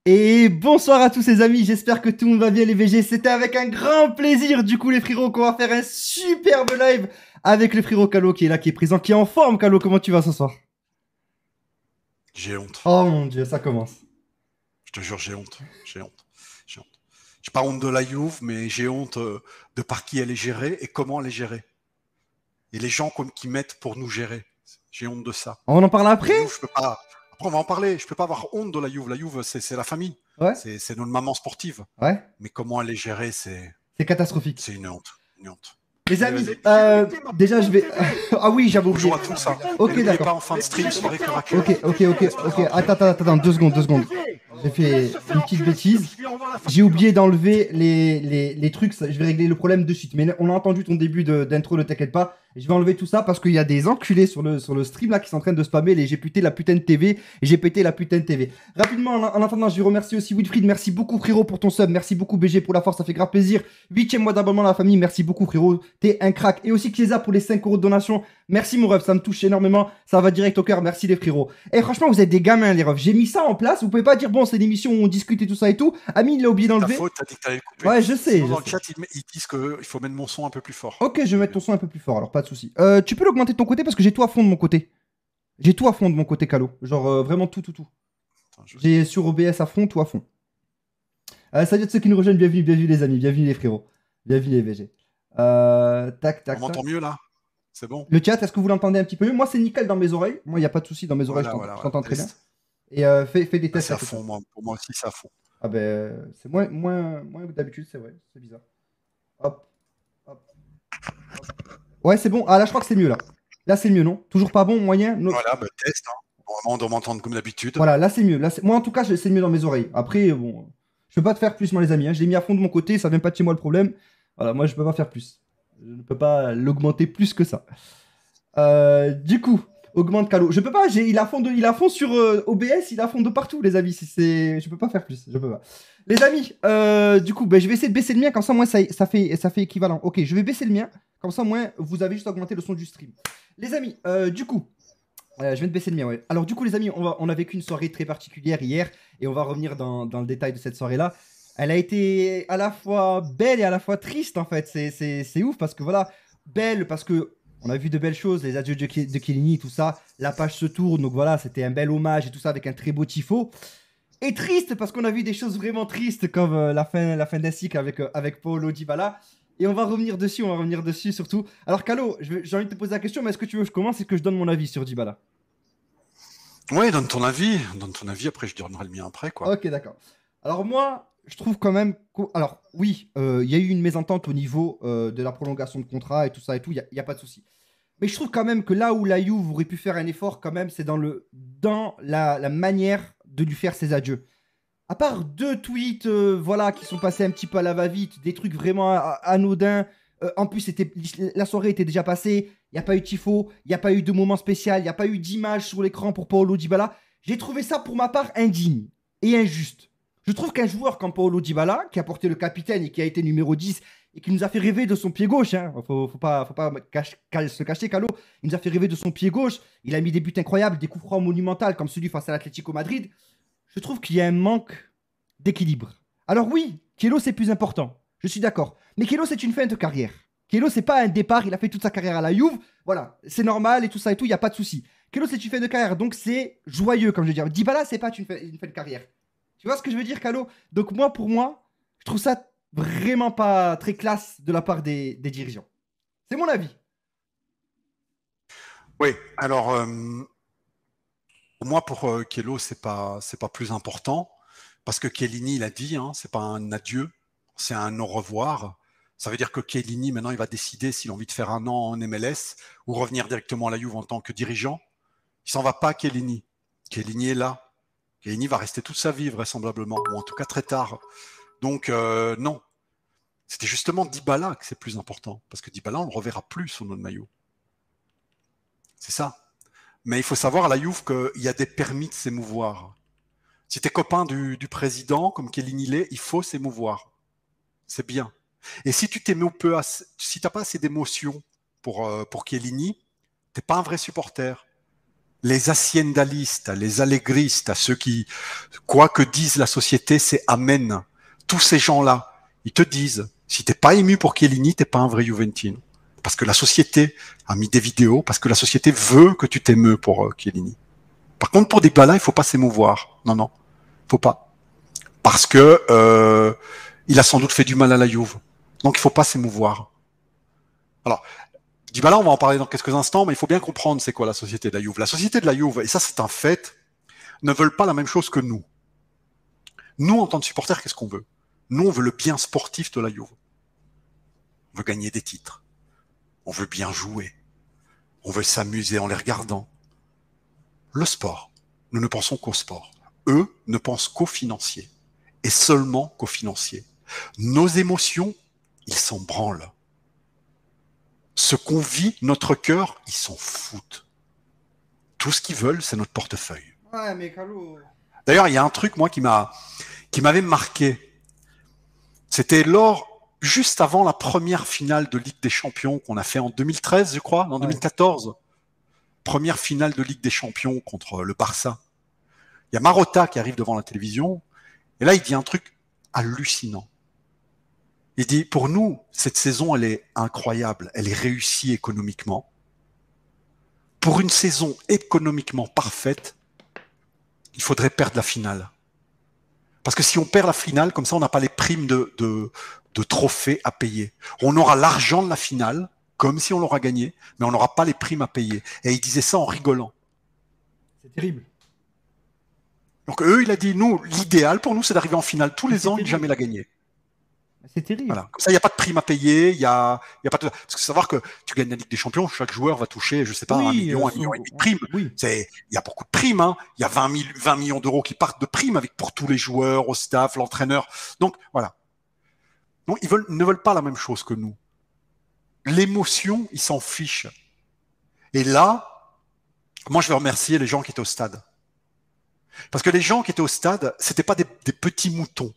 Et bonsoir à tous les amis, j'espère que tout le monde va bien les VG. C'était avec un grand plaisir du coup les frérots qu'on va faire un superbe live avec le frérot Kalo qui est là, qui est présent, qui est en forme. Kalo, comment tu vas ce soir? J'ai honte. Oh mon dieu, ça commence. Je te jure, j'ai honte. J'ai honte. J'ai honte. J'ai pas honte de la Juve, mais j'ai honte de par qui elle est gérée et comment elle est gérée. Et les gens qui mettent pour nous gérer. J'ai honte de ça. On en parle La après? Juve, je peux pas. Après, on va en parler. Je peux pas avoir honte de la Juve. La Juve, c'est la famille. Ouais, C'est notre maman sportive. ouais, Mais comment elle est gérée, c'est catastrophique. c'est une honte. Une honte. Les Allez, amis, vas-y. déjà je vais... ah oui, j'avais oublié. Bonjour à tous. Hein. Et Ok, n'oubliez pas d'accord. en fin de stream, soirée Curac. Ok. Attends, 2 secondes, 2 secondes. J'ai fait une petite bêtise. J'ai oublié d'enlever les trucs. Je vais régler le problème de suite. Mais on a entendu ton début d'intro, ne t'inquiète pas. Je vais enlever tout ça parce qu'il y a des enculés sur le stream là qui sont en train de spammer les j'ai pété la putain de TV et j'ai pété la putain de TV. Rapidement, en attendant, je remercie aussi Wilfried. Merci beaucoup frérot pour ton sub. Merci beaucoup BG pour la force, ça fait grave plaisir. 8e mois d'abonnement à la famille. Merci beaucoup frérot. T'es un crack. Et aussi Kiesa pour les 5 euros de donation. Merci mon ref, ça me touche énormément. Ça va direct au cœur. Merci les frérots. Et franchement, vous êtes des gamins les refs. J'ai mis ça en place. Vous pouvez pas dire bon, c'est l'émission où on discute et tout ça et tout. Ami, il a oublié Ta d'enlever. faute, t'as dit que t'allais le couper. Ouais, je sais. Sinon, dans le chat, ils disent qu'il faut mettre mon son un peu plus fort. Ok, je vais mettre ton son un peu plus fort, alors pas de soucis. Tu peux l'augmenter de ton côté parce que j'ai tout à fond de mon côté. J'ai tout à fond de mon côté, Calo. Genre vraiment tout. Attends, J'ai sur OBS à fond, tout à fond. Salut à ceux qui nous rejoignent, bienvenue les amis, bienvenue les frérots. Bienvenue les VG. On m'entend mieux là? C'est bon? Le chat, est-ce que vous l'entendez un petit peu mieux? Moi, c'est nickel dans mes oreilles. Moi, il n'y a pas de soucis dans mes oreilles, Voilà. je t'entends très bien. Test. Et fais des Ah, tests c'est à à côté. fond, moi. Pour moi aussi, c'est à fond. Ah ben, c'est moins que d'habitude, c'est vrai, c'est bizarre. Hop. Ouais, c'est bon. Ah là, je crois que c'est mieux là. Là, c'est mieux, non? Toujours pas bon, moyen? No. Voilà, bah, test. Hein. Vraiment, on doit m'entendre comme d'habitude. Voilà, là c'est mieux. Moi en tout cas, c'est mieux dans mes oreilles. Après, bon, je peux pas te faire plus, moi les amis. Hein. Je l'ai mis à fond de mon côté, ça vient pas de chez moi le problème. Voilà, moi je peux pas faire plus. Je ne peux pas l'augmenter plus que ça. Du coup, augmente Calo. Je peux pas, il a fond sur OBS, il a fond de partout, les amis. Je peux pas faire plus. Je peux pas. Les amis, du coup, ben, je vais essayer de baisser le mien, comme ça, moi, ça fait équivalent. Ok, je vais baisser le mien, comme ça, moi, vous avez juste augmenté le son du stream. Les amis, du coup. Je viens de baisser le mien, ouais. Alors, du coup, les amis, on a vécu une soirée très particulière hier et on va revenir dans le détail de cette soirée-là. Elle a été à la fois belle et à la fois triste, en fait. C'est ouf parce que voilà, belle parce que on a vu de belles choses, les adieux de Chiellini, tout ça. La page se tourne, donc voilà, c'était un bel hommage et tout ça avec un très beau tifo. Et triste parce qu'on a vu des choses vraiment tristes comme la fin d'un cycle avec Paulo Dybala. Et on va revenir dessus surtout. Alors, Calo, j'ai envie de te poser la question, mais est-ce que tu veux que je commence et que je donne mon avis sur Dybala? Oui, donne ton avis. Donne ton avis, après je donnerai le mien après, quoi. Ok, d'accord. Alors, moi, je trouve quand même. Alors, oui, il y a eu une mésentente au niveau de la prolongation de contrat et tout ça et tout, il n'y a pas de souci. Mais je trouve quand même que là où la Juve aurait pu faire un effort, quand même, c'est dans la manière de lui faire ses adieux. À part 2 tweets voilà, qui sont passés un petit peu à la va-vite, des trucs vraiment anodins. En plus, la soirée était déjà passée. Il n'y a pas eu de tifo, il n'y a pas eu de moment spécial, il n'y a pas eu d'image sur l'écran pour Paulo Dybala. J'ai trouvé ça pour ma part indigne et injuste. Je trouve qu'un joueur comme Paulo Dybala, qui a porté le capitaine et qui a été numéro 10 et qui nous a fait rêver de son pied gauche, hein, faut pas se cacher, Calo, il nous a fait rêver de son pied gauche. Il a mis des buts incroyables, des coups francs monumentaux comme celui face à l'Atlético Madrid. Je trouve qu'il y a un manque d'équilibre. Alors oui, Kielo c'est plus important, je suis d'accord. Mais Kielo c'est une fin de carrière. Kielo c'est pas un départ, il a fait toute sa carrière à la Juve, voilà, c'est normal et tout ça et tout, il n'y a pas de souci. Kielo c'est une fin de carrière, donc c'est joyeux comme je veux dire. Dybala c'est pas une fin de carrière. Tu vois ce que je veux dire, Calo? Donc moi, pour moi, je trouve ça vraiment pas très classe de la part des dirigeants. C'est mon avis. Oui, alors, pour moi, pour Kielo, c'est pas plus important. Parce que Chiellini, il a dit, hein, c'est pas un adieu, c'est un au revoir. Ça veut dire que Chiellini, maintenant, il va décider s'il a envie de faire un an en MLS ou revenir directement à la Juve en tant que dirigeant. Il s'en va pas, Chiellini. Chiellini est là. Chiellini va rester toute sa vie, vraisemblablement, ou en tout cas très tard. Donc, non. C'était justement Dybala que c'est plus important. Parce que Dybala, on ne le reverra plus sur notre maillot. C'est ça. Mais il faut savoir à la Juve qu'il y a des permis de s'émouvoir. Si tu es copain du président, comme Chiellini l'est, il faut s'émouvoir. C'est bien. Et si tu t'émeus peu, si tu n'as pas assez d'émotions pour Chiellini, tu n'es pas un vrai supporter. les haciendalistes, les allegristes, ceux qui, quoi que dise la société, c'est amen. Tous ces gens-là, ils te disent, si t'es pas ému pour Chiellini, t'es pas un vrai Juventino. Parce que la société a mis des vidéos, parce que la société veut que tu t'émeus pour Chiellini. Par contre, pour Dybala, il faut pas s'émouvoir. Non, non, faut pas. Parce que il a sans doute fait du mal à la Juve. Donc il faut pas s'émouvoir. Alors, Dybala, on va en parler dans quelques instants, mais il faut bien comprendre c'est quoi la société de la Juve. La société de la Juve, et ça c'est un fait, ne veulent pas la même chose que nous. Nous, en tant que supporters, qu'est-ce qu'on veut? Nous, on veut le bien sportif de la Juve. On veut gagner des titres. On veut bien jouer. On veut s'amuser en les regardant. Le sport. Nous ne pensons qu'au sport. Eux ne pensent qu'au financier. Et seulement qu'au financier. Nos émotions, ils s'en branlent. Ce qu'on vit, notre cœur, ils s'en foutent. Tout ce qu'ils veulent, c'est notre portefeuille. Ouais, mais Carlo... D'ailleurs, il y a un truc, moi, qui m'avait marqué. C'était juste avant la première finale de Ligue des Champions qu'on a fait en 2013, je crois, en 2014. Première finale de Ligue des Champions contre le Barça. Il y a Marotta qui arrive devant la télévision, et là, il dit un truc hallucinant. Il dit, pour nous, cette saison, elle est incroyable, elle est réussie économiquement. Pour une saison économiquement parfaite, il faudrait perdre la finale. Parce que si on perd la finale, comme ça, on n'a pas les primes de trophées à payer. On aura l'argent de la finale, comme si on l'aura gagné, mais on n'aura pas les primes à payer. Et il disait ça en rigolant. C'est terrible. Donc eux, il a dit, nous, l'idéal pour nous, c'est d'arriver en finale tous les ans et de jamais la gagner. C'est terrible. Voilà. Comme ça, il n'y a pas de prime à payer, il y a pas de... Parce que savoir que tu gagnes la Ligue des Champions, chaque joueur va toucher, je sais pas, 1 million, 1,5 million de primes. Oui. Il y a beaucoup de primes, hein. Il y a 20 millions d'euros qui partent de primes pour tous les joueurs, au staff, l'entraîneur. Donc, voilà. Donc, ils ne veulent pas la même chose que nous. L'émotion, ils s'en fichent. Et là, moi, je veux remercier les gens qui étaient au stade. Parce que les gens qui étaient au stade, c'était pas des petits moutons.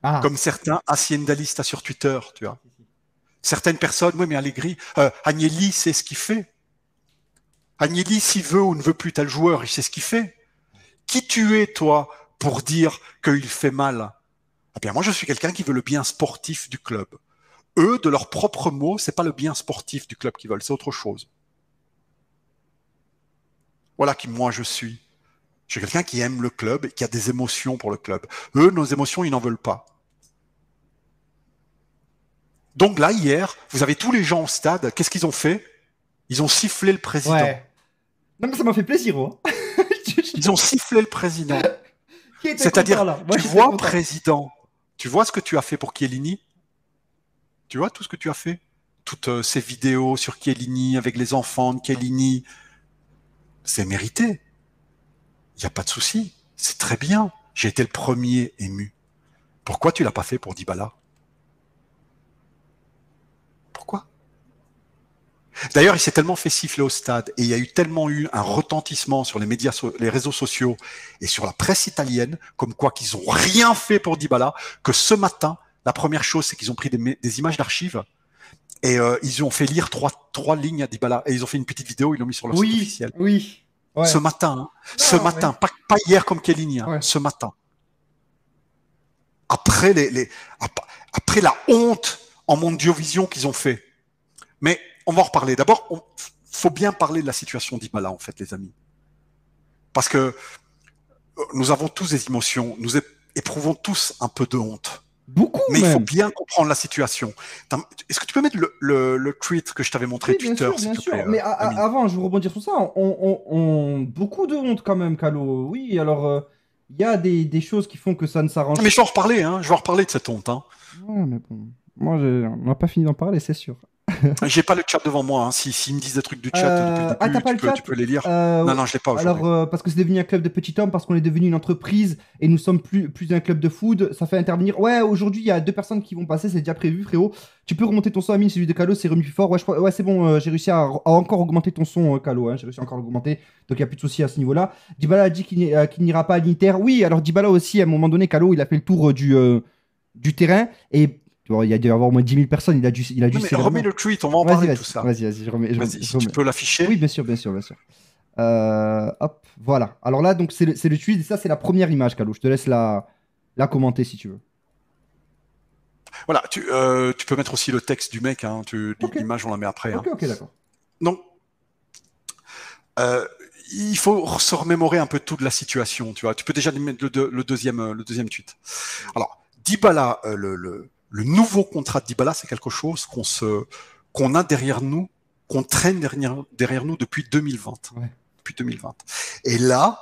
Ah. Comme certains haciendalistes sur Twitter, tu vois. Certaines personnes, oui, mais Allegri, Agnelli sait ce qu'il fait. Agnelli, s'il veut ou ne veut plus tel joueur, il sait ce qu'il fait. Qui tu es, toi, pour dire qu'il fait mal? Eh bien, moi, je suis quelqu'un qui veut le bien sportif du club. Eux, de leurs propres mots, c'est pas le bien sportif du club qu'ils veulent, c'est autre chose. Voilà qui, moi, je suis. Je suis quelqu'un qui aime le club et qui a des émotions pour le club. Eux, nos émotions, ils n'en veulent pas. Donc là, hier, vous avez tous les gens au stade. Qu'est-ce qu'ils ont fait? Ils ont sifflé le président. Ouais. Non, mais ça m'a fait plaisir, hein. Ils ont sifflé le président. C'est-à-dire, tu vois, président, tu vois ce que tu as fait pour Chiellini? Tu vois tout ce que tu as fait? Toutes ces vidéos sur Chiellini, avec les enfants de Chiellini. C'est mérité. Il n'y a pas de souci. C'est très bien. J'ai été le premier ému. Pourquoi tu l'as pas fait pour Dybala? Pourquoi? D'ailleurs, il s'est tellement fait siffler au stade et il y a tellement eu un retentissement sur les médias, les réseaux sociaux et sur la presse italienne, comme quoi qu'ils ont rien fait pour Dybala, que ce matin, la première chose, c'est qu'ils ont pris des images d'archives et ils ont fait lire trois lignes à Dybala et ils ont fait une petite vidéo, ils l'ont mis sur leur site officiel. Oui. Ouais. Ce matin, hein. Ce matin, pas hier comme Chiellini, hein. Ce matin. Après après la honte en Mondiovision qu'ils ont fait. Mais on va en reparler. D'abord, faut bien parler de la situation d'Dybala, en fait, les amis. Parce que nous avons tous des émotions, nous éprouvons tous un peu de honte. Beaucoup, mais il faut bien comprendre la situation. Est-ce que tu peux mettre le tweet que je t'avais montré, Twitter, bien sûr. Mais avant, je veux rebondir sur ça. On beaucoup de honte quand même, Calo. Oui, alors, il y a des choses qui font que ça ne s'arrange pas. Mais je vais en reparler, hein. Je vais en reparler de cette honte. Hein. Ouais, mais bon. Moi, on n'a pas fini d'en parler, c'est sûr. J'ai pas le chat devant moi. Hein. S'ils me disent des trucs du chat depuis le début, t'as pas le chat tu peux les lire. Non, je l'ai pas aujourd'hui. Alors, parce que c'est devenu un club de petits hommes, parce qu'on est devenu une entreprise et nous sommes plus un club de food, ça fait intervenir. Ouais, aujourd'hui, il y a 2 personnes qui vont passer, c'est déjà prévu, frérot. Tu peux remonter ton son, Amine, celui de Calo, c'est remis plus fort. Ouais, c'est bon, j'ai réussi à encore augmenter ton son, Calo. Hein, j'ai réussi à encore l'augmenter, donc il n'y a plus de souci à ce niveau-là. Dybala a dit qu'il n'ira pas à l'Inter. Oui, alors Dybala aussi, à un moment donné, Calo, il a fait le tour du terrain et. Il y a dû y avoir au moins 10 000 personnes, il a dû remets le tweet, on va en parler de tout ça. Vas-y, je remets. Tu peux l'afficher? Oui, bien sûr. Hop, voilà. Alors là, donc c'est le tweet. Et ça, c'est la première image, Calo. Je te laisse la commenter si tu veux. Voilà, tu peux mettre aussi le texte du mec, hein, Ok, l'image on la met après. Hein. ok, d'accord. Donc, euh, il faut se remémorer un peu tout de la situation, tu vois. Tu peux déjà mettre le deuxième tweet. Alors, Dybala, le nouveau contrat de Dybala, c'est quelque chose qu'on a derrière nous, qu'on traîne derrière nous depuis 2020. Ouais. Depuis 2020. Et là,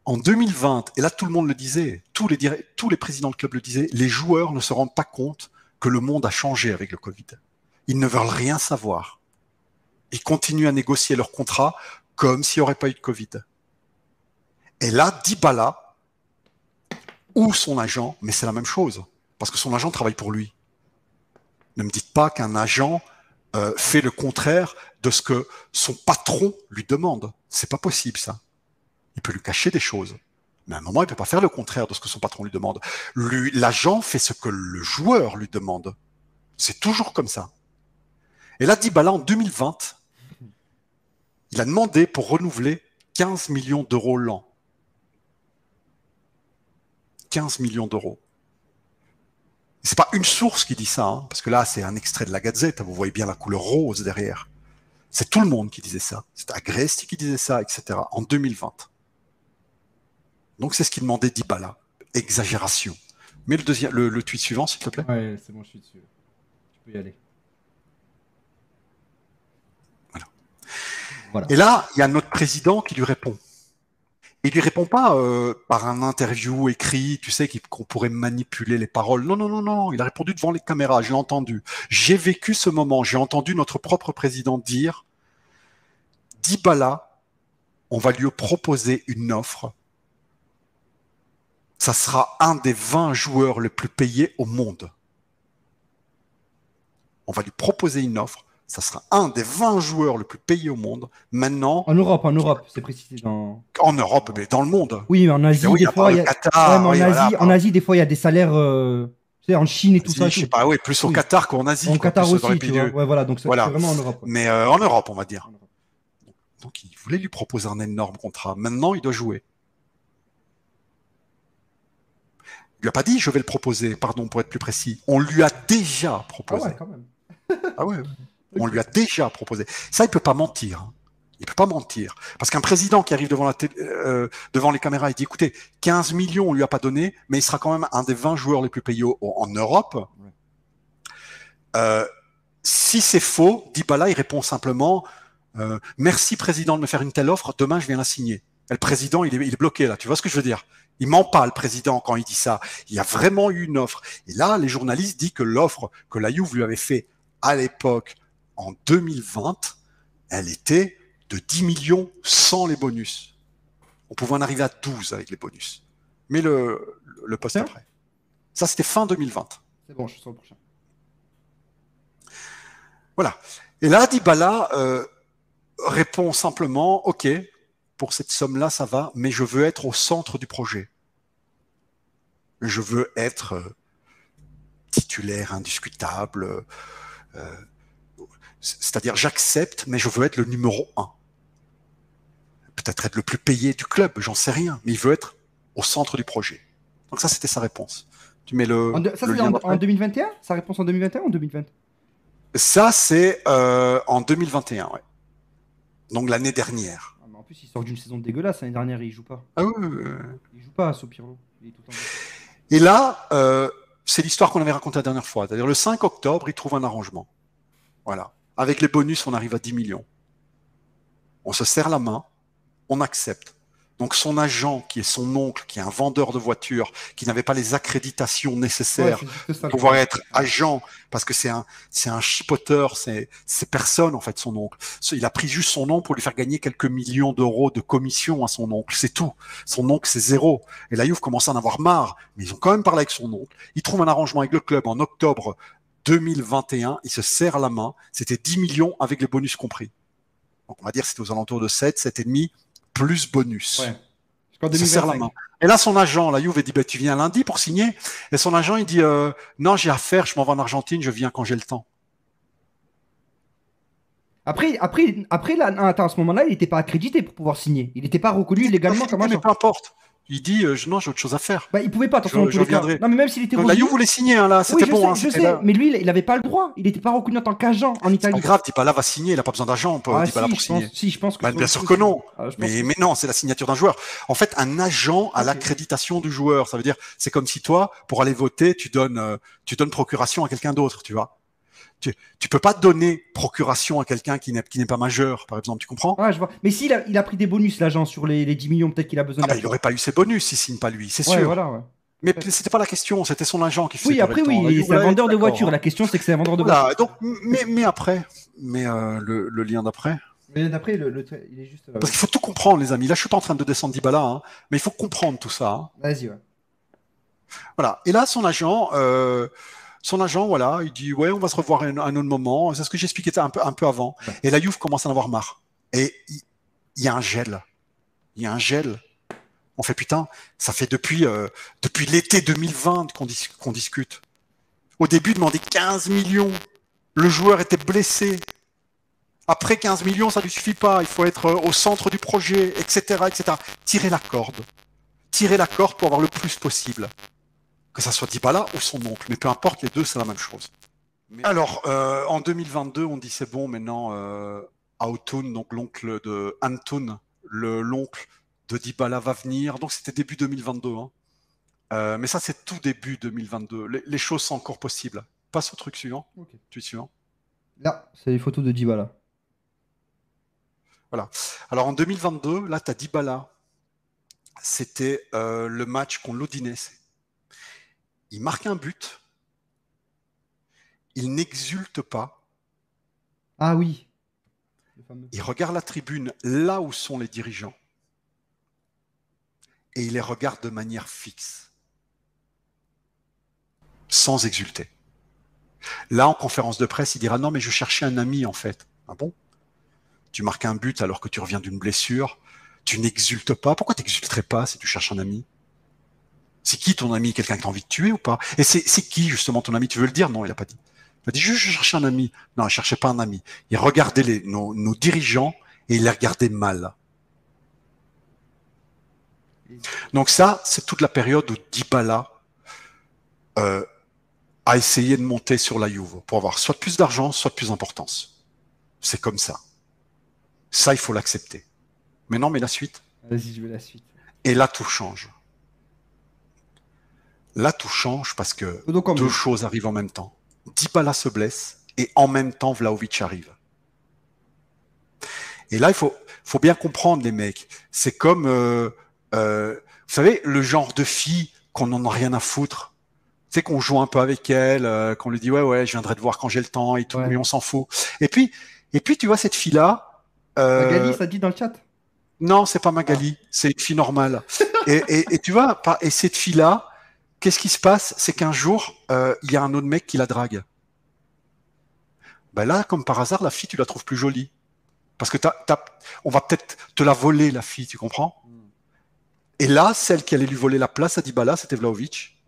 en 2020, et là tout le monde le disait, tous les présidents de club le disaient, les joueurs ne se rendent pas compte que le monde a changé avec le Covid. Ils ne veulent rien savoir. Ils continuent à négocier leur contrat comme s'il n'y aurait pas eu de Covid. Et là, Dybala, ou son agent, mais c'est la même chose, parce que son agent travaille pour lui. Ne me dites pas qu'un agent fait le contraire de ce que son patron lui demande. C'est pas possible, ça. Il peut lui cacher des choses. Mais à un moment, il ne peut pas faire le contraire de ce que son patron lui demande. L'agent fait ce que le joueur lui demande. C'est toujours comme ça. Et là, Dybala, en 2020, il a demandé pour renouveler 15 millions d'euros l'an. 15 millions d'euros. C'est pas une source qui dit ça, hein, parce que là, c'est un extrait de la Gazette. Vous voyez bien la couleur rose derrière. C'est tout le monde qui disait ça. C'est Agresti qui disait ça, etc. En 2020. Donc, c'est ce qu'il demandait Dybala. Exagération. Mais le tweet suivant, s'il te plaît. Ouais, c'est bon, je suis dessus. Tu peux y aller. Voilà. Et là, il y a notre président qui lui répond. Il lui répond pas par un interview écrit, tu sais, qu'on pourrait manipuler les paroles. Non, non, non, non. Il a répondu devant les caméras. Je l'ai entendu. J'ai vécu ce moment. J'ai entendu notre propre président dire, Dybala, on va lui proposer une offre. Ça sera un des 20 joueurs les plus payés au monde. On va lui proposer une offre. Ça sera un des 20 joueurs les plus payés au monde. Maintenant. En Europe, c'est précisé dans. En Europe, mais dans le monde. Oui, mais en Asie, oui, des fois, il y a. Qatar, Ouais, mais oui, en Asie, des fois, il y a des salaires. Tu sais, en Chine et tout ça. Je sais pas, oui, plus au Qatar qu'en Asie. En Qatar plus aussi, tu vois. Ouais, voilà, donc c'est vraiment en Europe. Ouais. Mais en Europe, on va dire. Donc, il voulait lui proposer un énorme contrat. Maintenant, il doit jouer. Il lui a pas dit, je vais le proposer, pardon, pour être plus précis. On lui a déjà proposé. Ah ouais, quand même. Ah ouais. On lui a déjà proposé. Ça, il peut pas mentir. Hein. Il peut pas mentir. Parce qu'un président qui arrive devant les caméras, il dit, écoutez, 15 millions, on lui a pas donné, mais il sera quand même un des 20 joueurs les plus payés en Europe. Si c'est faux, Dybala, il répond simplement, merci président de me faire une telle offre, demain je viens la signer. Et le président, il est bloqué là, tu vois ce que je veux dire? Il ment pas, le président, quand il dit ça. Il y a vraiment eu une offre. Et là, les journalistes disent que l'offre que la Juve lui avait fait à l'époque, en 2020, elle était de 10 millions sans les bonus. On pouvait en arriver à 12 avec les bonus. Mais le poste après. Ça, c'était fin 2020. C'est bon, je suis sur le prochain. Voilà. Et là, Dybala répond simplement, OK, pour cette somme-là, ça va, mais je veux être au centre du projet. Je veux être titulaire indiscutable. C'est-à-dire, j'accepte, mais je veux être le numéro 1. Peut-être être le plus payé du club, j'en sais rien, mais il veut être au centre du projet. Donc ça, c'était sa réponse. Tu mets ça, c'est en 2021? Sa réponse en 2021 ou en 2020? Ça, c'est en 2021, ouais. Donc l'année dernière. Ah, mais en plus, il sort d'une saison dégueulasse. L'année dernière, il joue pas. Ah oui. Il joue pas à Sopirlo. Et là, c'est l'histoire qu'on avait racontée la dernière fois. C'est-à-dire le 5 octobre, il trouve un arrangement. Voilà. Avec les bonus, on arrive à 10 millions. On se serre la main, on accepte. Donc son agent, qui est son oncle, qui est un vendeur de voitures, qui n'avait pas les accréditations nécessaires pour pouvoir être agent, parce que c'est un chipoteur, c'est personne en fait son oncle. Il a pris juste son nom pour lui faire gagner quelques millions d'euros de commission à son oncle, c'est tout. Son oncle c'est zéro. Et la Juve commence à en avoir marre, mais ils ont quand même parlé avec son oncle. Ils trouvent un arrangement avec le club en octobre 2021, ils se serrent la main, c'était 10 millions avec les bonus compris. Donc on va dire que c'était aux alentours de 7, 7,5 plus bonus. Ouais. Il se serre la main. Et là, son agent, la Juve, dit, bah, tu viens lundi pour signer. Et son agent, il dit, non, j'ai affaire, je m'en vais en Argentine, je viens quand j'ai le temps. Après là, non, attends, à ce moment-là, il n'était pas accrédité pour pouvoir signer. Il n'était pas Il reconnu dit légalement comme mais agent. peu importe. Il dit non, j'ai autre chose à faire. Bah, il pouvait pas, de toute façon, dans tous Je les cas. reviendrai. Non, mais même s'il était La revenu. Juve voulait signer hein, là, Oui, c'était bon, hein, je c'était sais, là. mais lui, il n'avait pas le droit. Il n'était pas reconnu en tant qu'agent en C'est pas Italie. grave, Dybala va signer, il n'a pas besoin d'agent, Ah, Dybala si, pour signer. je pense que Ben, sur le bien coup, sûr que si. non. Ah, je pense que Mais si. non, c'est la signature d'un joueur. En fait, un agent a Ok. l'accréditation du joueur. Ça veut dire, c'est comme si toi, pour aller voter, tu donnes procuration à quelqu'un d'autre, tu vois. Tu peux pas donner procuration à quelqu'un qui n'est pas majeur, par exemple, tu comprends? Ah, je vois. Mais s'il il a pris des bonus, l'agent, sur les 10 millions, peut-être qu'il a besoin Ah de ben, il l'argent. n'aurait pas eu ses bonus s'il signe pas lui, c'est Ouais, sûr. voilà, ouais. Mais c'était pas la question, c'était son agent qui faisait Oui, durer après, le temps. La oui, Juve c'est un voulait être vendeur de d'accord, voitures. hein. La question, c'est que c'est un vendeur de voitures. Voilà, donc, mais après, le lien d'après. Mais d'après, il est juste là, Parce oui. qu'il faut tout comprendre, les amis. Là, je suis pas en train de descendre Dybala, hein, mais il faut comprendre tout ça, hein. Vas-y, ouais. Voilà. Et là, son agent, voilà, il dit ouais, on va se revoir un autre moment. C'est ce que j'expliquais un peu avant. Ouais. Et la Juve commence à en avoir marre. Et il y a un gel. Il y a un gel. On fait putain, ça fait depuis l'été 2020 qu'on discute. Au début, demander 15 millions. Le joueur était blessé. Après 15 millions, ça ne lui suffit pas. Il faut être au centre du projet, etc., etc. Tirez la corde. Tirez la corde pour avoir le plus possible. Que ça soit Dybala ou son oncle. Mais peu importe, les deux, c'est la même chose. Alors, en 2022, on dit c'est bon, maintenant, Autun, donc l'oncle de Antoun, l'oncle de Dybala va venir. Donc, c'était début 2022. Hein. Mais ça, c'est tout début 2022. Les choses sont encore possibles. Passe au truc suivant. Ok. Tu es suivant. Là, c'est les photos de Dybala. Voilà. Alors, en 2022, là, tu as Dybala. C'était le match contre l'Odinese. Il marque un but. Il n'exulte pas. Ah oui. Le fameux. Il regarde la tribune là où sont les dirigeants. Et il les regarde de manière fixe. Sans exulter. Là, en conférence de presse, il dira non, mais je cherchais un ami en fait. Ah bon? Tu marques un but alors que tu reviens d'une blessure. Tu n'exultes pas. Pourquoi tu n'exulterais pas si tu cherches un ami? C'est qui ton ami? Quelqu'un que tu as envie de tuer ou pas? Et c'est qui justement ton ami? Tu veux le dire? Non, il n'a pas dit. Il a dit juste je cherchais un ami. Non, il ne cherchait pas un ami. Il regardait nos dirigeants et il les regardait mal. Donc ça, c'est toute la période où Dybala a essayé de monter sur la Juve pour avoir soit plus d'argent, soit plus d'importance. C'est comme ça. Ça, il faut l'accepter. Mais non, mais la suite. Vas-y, je veux la suite. Et là, tout change. Là, tout change parce que Donc, en deux mieux. choses arrivent en même temps. Dybala se blesse et en même temps, Vlahovic arrive. Et là, il faut bien comprendre, les mecs. C'est comme, vous savez, le genre de fille qu'on n'en a rien à foutre. Tu sais, qu'on joue un peu avec elle, qu'on lui dit, ouais, je viendrai te voir quand j'ai le temps et tout, Ouais. mais on s'en fout. Et puis, tu vois, cette fille-là, Magali, ça dit dans le chat? non, c'est pas Magali, c'est une fille normale. Et tu vois, et cette fille-là, qu'est-ce qui se passe? C'est qu'un jour, il y a un autre mec qui la drague. Ben là, comme par hasard, la fille, tu la trouves plus jolie. Parce que on va peut-être te la voler, la fille, tu comprends? Et là, celle qui allait lui voler la place à Dybala, c'était Vlahovic.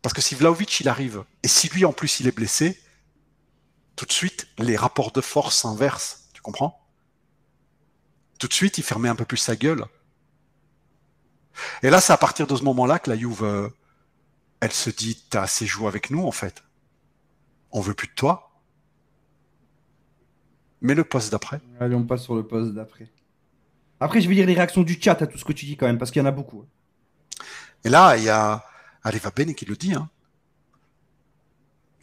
Parce que si Vlahovic, il arrive, et si lui, en plus, il est blessé, tout de suite, les rapports de force s'inversent, tu comprends? Tout de suite, il fermait un peu plus sa gueule. Et là, c'est à partir de ce moment-là que la Juve, elle se dit, t'as assez joué avec nous, en fait. On veut plus de toi. Mais le poste d'après. Allez, on passe sur le poste d'après. Après, je vais lire les réactions du chat à tout ce que tu dis quand même, parce qu'il y en a beaucoup. Et là, il y a Aleva Bene qui le dit. Hein.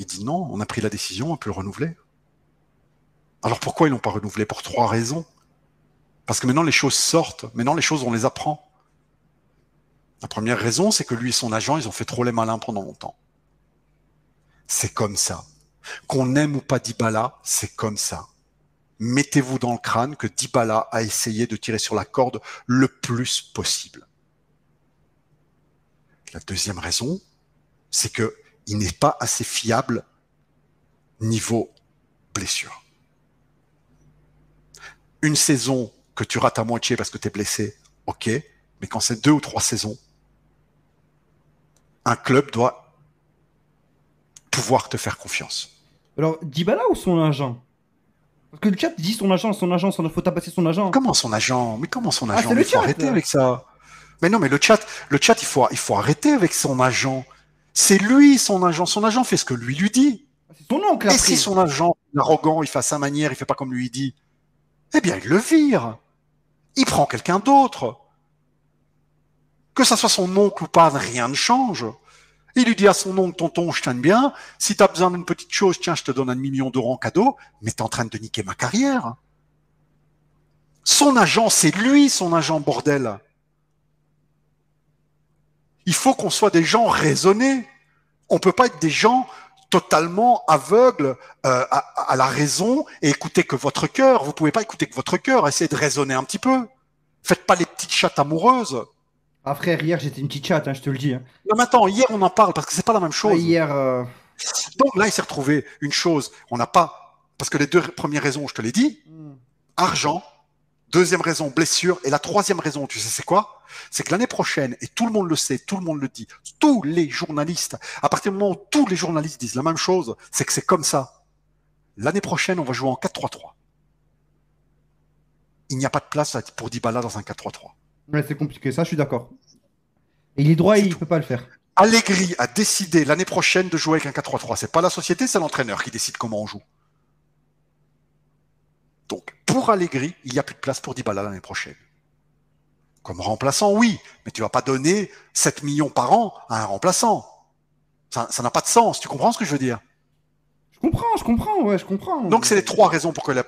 Il dit non, on a pris la décision, on peut le renouveler. Alors pourquoi ils l'ont pas renouvelé? Pour 3 raisons. Parce que maintenant les choses sortent, maintenant les choses on les apprend. La première raison, c'est que lui et son agent, ils ont fait trop les malins pendant longtemps. C'est comme ça. Qu'on aime ou pas Dybala, c'est comme ça. Mettez-vous dans le crâne que Dybala a essayé de tirer sur la corde le plus possible. La deuxième raison, c'est qu'il n'est pas assez fiable niveau blessure. Une saison que tu rates à moitié parce que tu es blessé, ok, mais quand c'est 2 ou 3 saisons, un club doit pouvoir te faire confiance. Alors, Dybala ou son agent? Parce que le chat dit son agent, faut tabasser son agent. Comment son agent? Mais comment son Ah, agent? c'est Mais le il faut chat. arrêter avec ça. Mais non, mais le chat, il faut arrêter avec son agent. C'est lui, son agent. Son agent fait ce que lui dit. C'est son oncle Et après. si son agent, arrogant, il fait à sa manière, il fait pas comme lui dit, eh bien, il le vire. Il prend quelqu'un d'autre. Que ça soit son oncle ou pas, rien ne change. Il lui dit à son oncle, tonton, je t'aime bien. Si tu as besoin d'une petite chose, tiens, je te donne 1 million d'euros en cadeau. Mais tu es en train de niquer ma carrière. Son agent, c'est lui, son agent, bordel. Il faut qu'on soit des gens raisonnés. On peut pas être des gens totalement aveugles à la raison et écouter que votre cœur. Vous pouvez pas écouter que votre cœur. Essayez de raisonner un petit peu. Faites pas les petites chattes amoureuses. Ah frère, hier j'étais une petite chatte, hein, je te le dis. Hein. Non, mais attends, hier on en parle parce que c'est pas la même Ah, chose. hier. Donc là, il s'est retrouvé une chose. On n'a pas, parce que les 2 premières raisons, je te l'ai dit, argent. Deuxième raison, blessure. Et la troisième raison, tu sais c'est quoi? C'est que l'année prochaine, et tout le monde le sait, tout le monde le dit, tous les journalistes, à partir du moment où tous les journalistes disent la même chose, c'est que c'est comme ça. L'année prochaine, on va jouer en 4-3-3. Il n'y a pas de place pour Dybala dans un 4-3-3. Ouais, c'est compliqué, ça je suis d'accord. Et il est droit, il peut pas le faire. Allegri a décidé l'année prochaine de jouer avec un 4-3-3. C'est pas la société, c'est l'entraîneur qui décide comment on joue. Donc, pour Allegri, il n'y a plus de place pour Dybala l'année prochaine. Comme remplaçant, oui, mais tu vas pas donner 7 millions par an à un remplaçant. Ça n'a pas de sens. Tu comprends ce que je veux dire? Je comprends, ouais, je comprends. Donc, c'est les 3 raisons pour que la...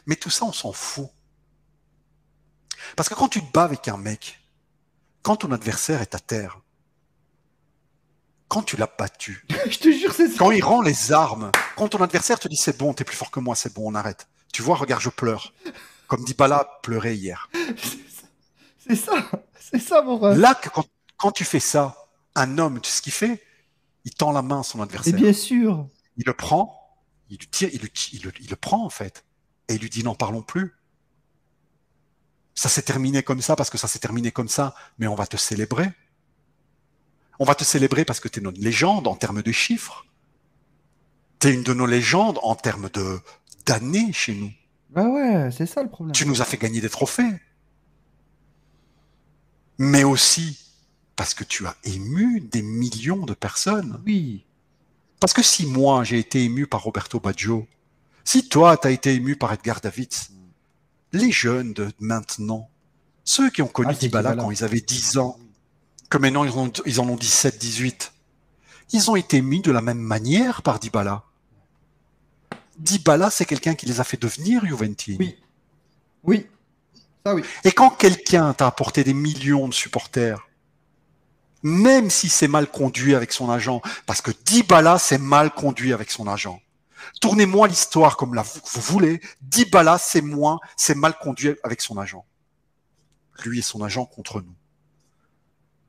Mais tout ça, on s'en fout. Parce que quand tu te bats avec un mec, quand ton adversaire est à terre, quand tu l'as battu, Je te jure, c'est ça. quand il rend les armes, quand ton adversaire te dit c'est bon, t'es plus fort que moi, c'est bon, on arrête. Tu vois, regarde, je pleure. Comme Dybala pleurait hier. C'est ça, mon frère. Là, quand tu fais ça, un homme, tu sais ce qu'il fait? Il tend la main à son Et adversaire. bien sûr. Il le prend, il lui tire, il le prend en fait. Et il lui dit n'en parlons plus. Ça s'est terminé comme ça parce que ça s'est terminé comme ça, mais on va te célébrer. On va te célébrer parce que tu es notre légende en termes de chiffres. Tu es une de nos légendes en termes d'années chez nous. Bah ouais, c'est ça le problème. Tu nous as fait gagner des trophées. Mais aussi parce que tu as ému des millions de personnes. Oui. Parce que si moi, j'ai été ému par Roberto Baggio, si toi, tu as été ému par Edgar Davids, les jeunes de maintenant, ceux qui ont connu Dybala quand ils avaient 10 ans, que maintenant ils en ont 17, 18, ils ont été émus de la même manière par Dybala. Dybala, c'est quelqu'un qui les a fait devenir Juventini. Oui. Oui. Ça, oui. Et quand quelqu'un t'a apporté des millions de supporters, même si c'est mal conduit avec son agent, parce que Dybala, c'est mal conduit avec son agent. Tournez-moi l'histoire comme vous voulez. Dybala, c'est mal conduit avec son agent. Lui et son agent contre nous.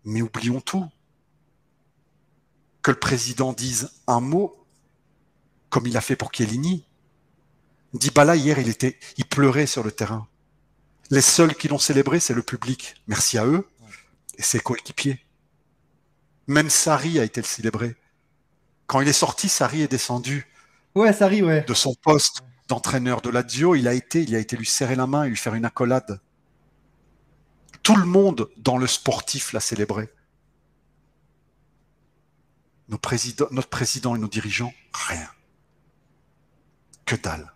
Mais oublions tout. Que le président dise un mot, comme il a fait pour Chiellini. Dybala, hier, il pleurait sur le terrain. Les seuls qui l'ont célébré, c'est le public. Merci à eux et ses coéquipiers. Même Sarri a été le célébré. Quand il est sorti, Sarri est descendu. Ouais, Sarri, ouais. De son poste d'entraîneur de Lazio, il a été lui serrer la main et lui faire une accolade. Tout le monde dans le sportif l'a célébré. Notre président et nos dirigeants, rien. Que dalle.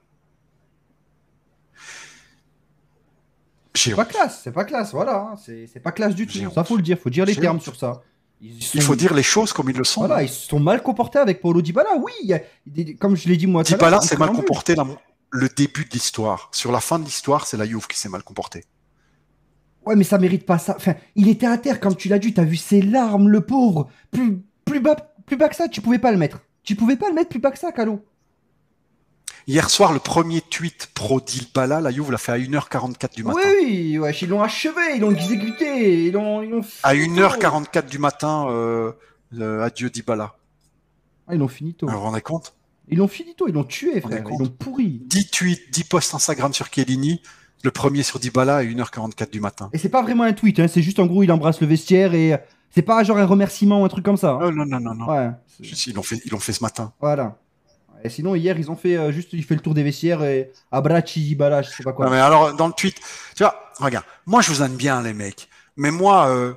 C'est pas classe, voilà. C'est pas classe du tout. Ça, faut le dire, faut dire les termes sur ça. Il faut dire les choses comme ils le sont. Voilà, ils se sont mal comportés avec Paulo Dybala. Oui, comme je l'ai dit moi. Dybala s'est mal comporté le début de l'histoire. Sur la fin de l'histoire, c'est la Juve qui s'est mal comportée. Ouais, mais ça mérite pas ça. Enfin, il était à terre, comme tu l'as dit. T'as vu ses larmes, le pauvre. Plus bas que ça, tu pouvais pas le mettre. Tu pouvais pas le mettre plus bas que ça, Calo. Hier soir, le premier tweet pro Dybala, la Juve l'a fait à 1h44 du matin. Oui, ouais, ils l'ont achevé, ils l'ont exécuté, ils l'ont à 1h44 du matin, adieu Dybala. Ah, ils l'ont finito. Vous vous rendez compte? Ils l'ont finito, ils l'ont tué, frère. Ils l'ont pourri. 10 tweets, 10 posts Instagram sur Chiellini, le premier sur Dybala à 1h44 du matin. Et c'est pas vraiment un tweet, hein, c'est juste en gros, il embrasse le vestiaire et c'est pas genre un remerciement ou un truc comme ça. Hein. Non. Ouais. Ils l'ont fait ce matin. Voilà. Et sinon, hier, ils ont fait juste, il fait le tour des vestiaires et Abrachi, Dybala, je sais pas Non, quoi. mais alors, dans le tweet, tu vois, regarde, moi, je vous aime bien, les mecs. Mais moi,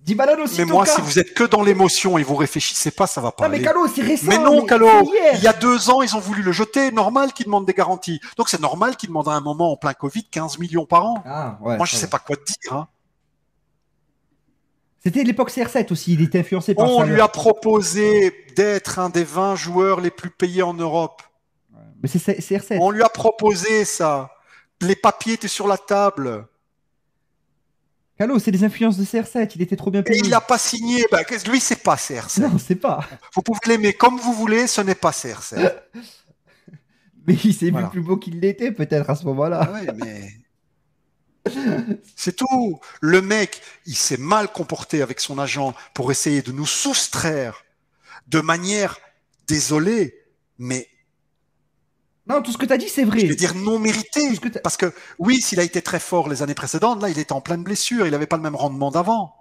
Dybala aussi, si Toka. vous êtes que dans l'émotion et vous réfléchissez pas, ça va pas Non, mais aller. Calo, c'est Mais récent, non, mais c'est Calo, il y a hier. 2 ans, ils ont voulu le jeter. Normal qu'ils demandent des garanties. Donc, c'est normal qu'ils demandent à un moment, en plein Covid, 15 millions par an. Ah, ouais, Moi, je ça sais va. pas quoi te dire, hein. C'était l'époque CR7 aussi, il était influencé par le On lui a salaire. proposé d'être un des 20 joueurs les plus payés en Europe. Mais c'est CR7. On lui a proposé ça. Les papiers étaient sur la table. Calo, c'est les influences de CR7, il était trop bien Et il payé. n'a pas signé. Ben, lui, c'est pas CR7. Non, c'est pas. Vous pouvez l'aimer comme vous voulez, ce n'est pas CR7. Mais il s'est vu Voilà. plus beau qu'il l'était, peut-être, à ce Ah moment-là. ouais, mais c'est tout. Le mec, il s'est mal comporté avec son agent pour essayer de nous soustraire de manière, désolée, mais Non, tout ce que tu as dit, c'est je vais vrai. dire non Tout mérité. ce que t'as- Parce que oui, s'il a été très fort les années précédentes, là, il était en pleine blessure, il n'avait pas le même rendement d'avant.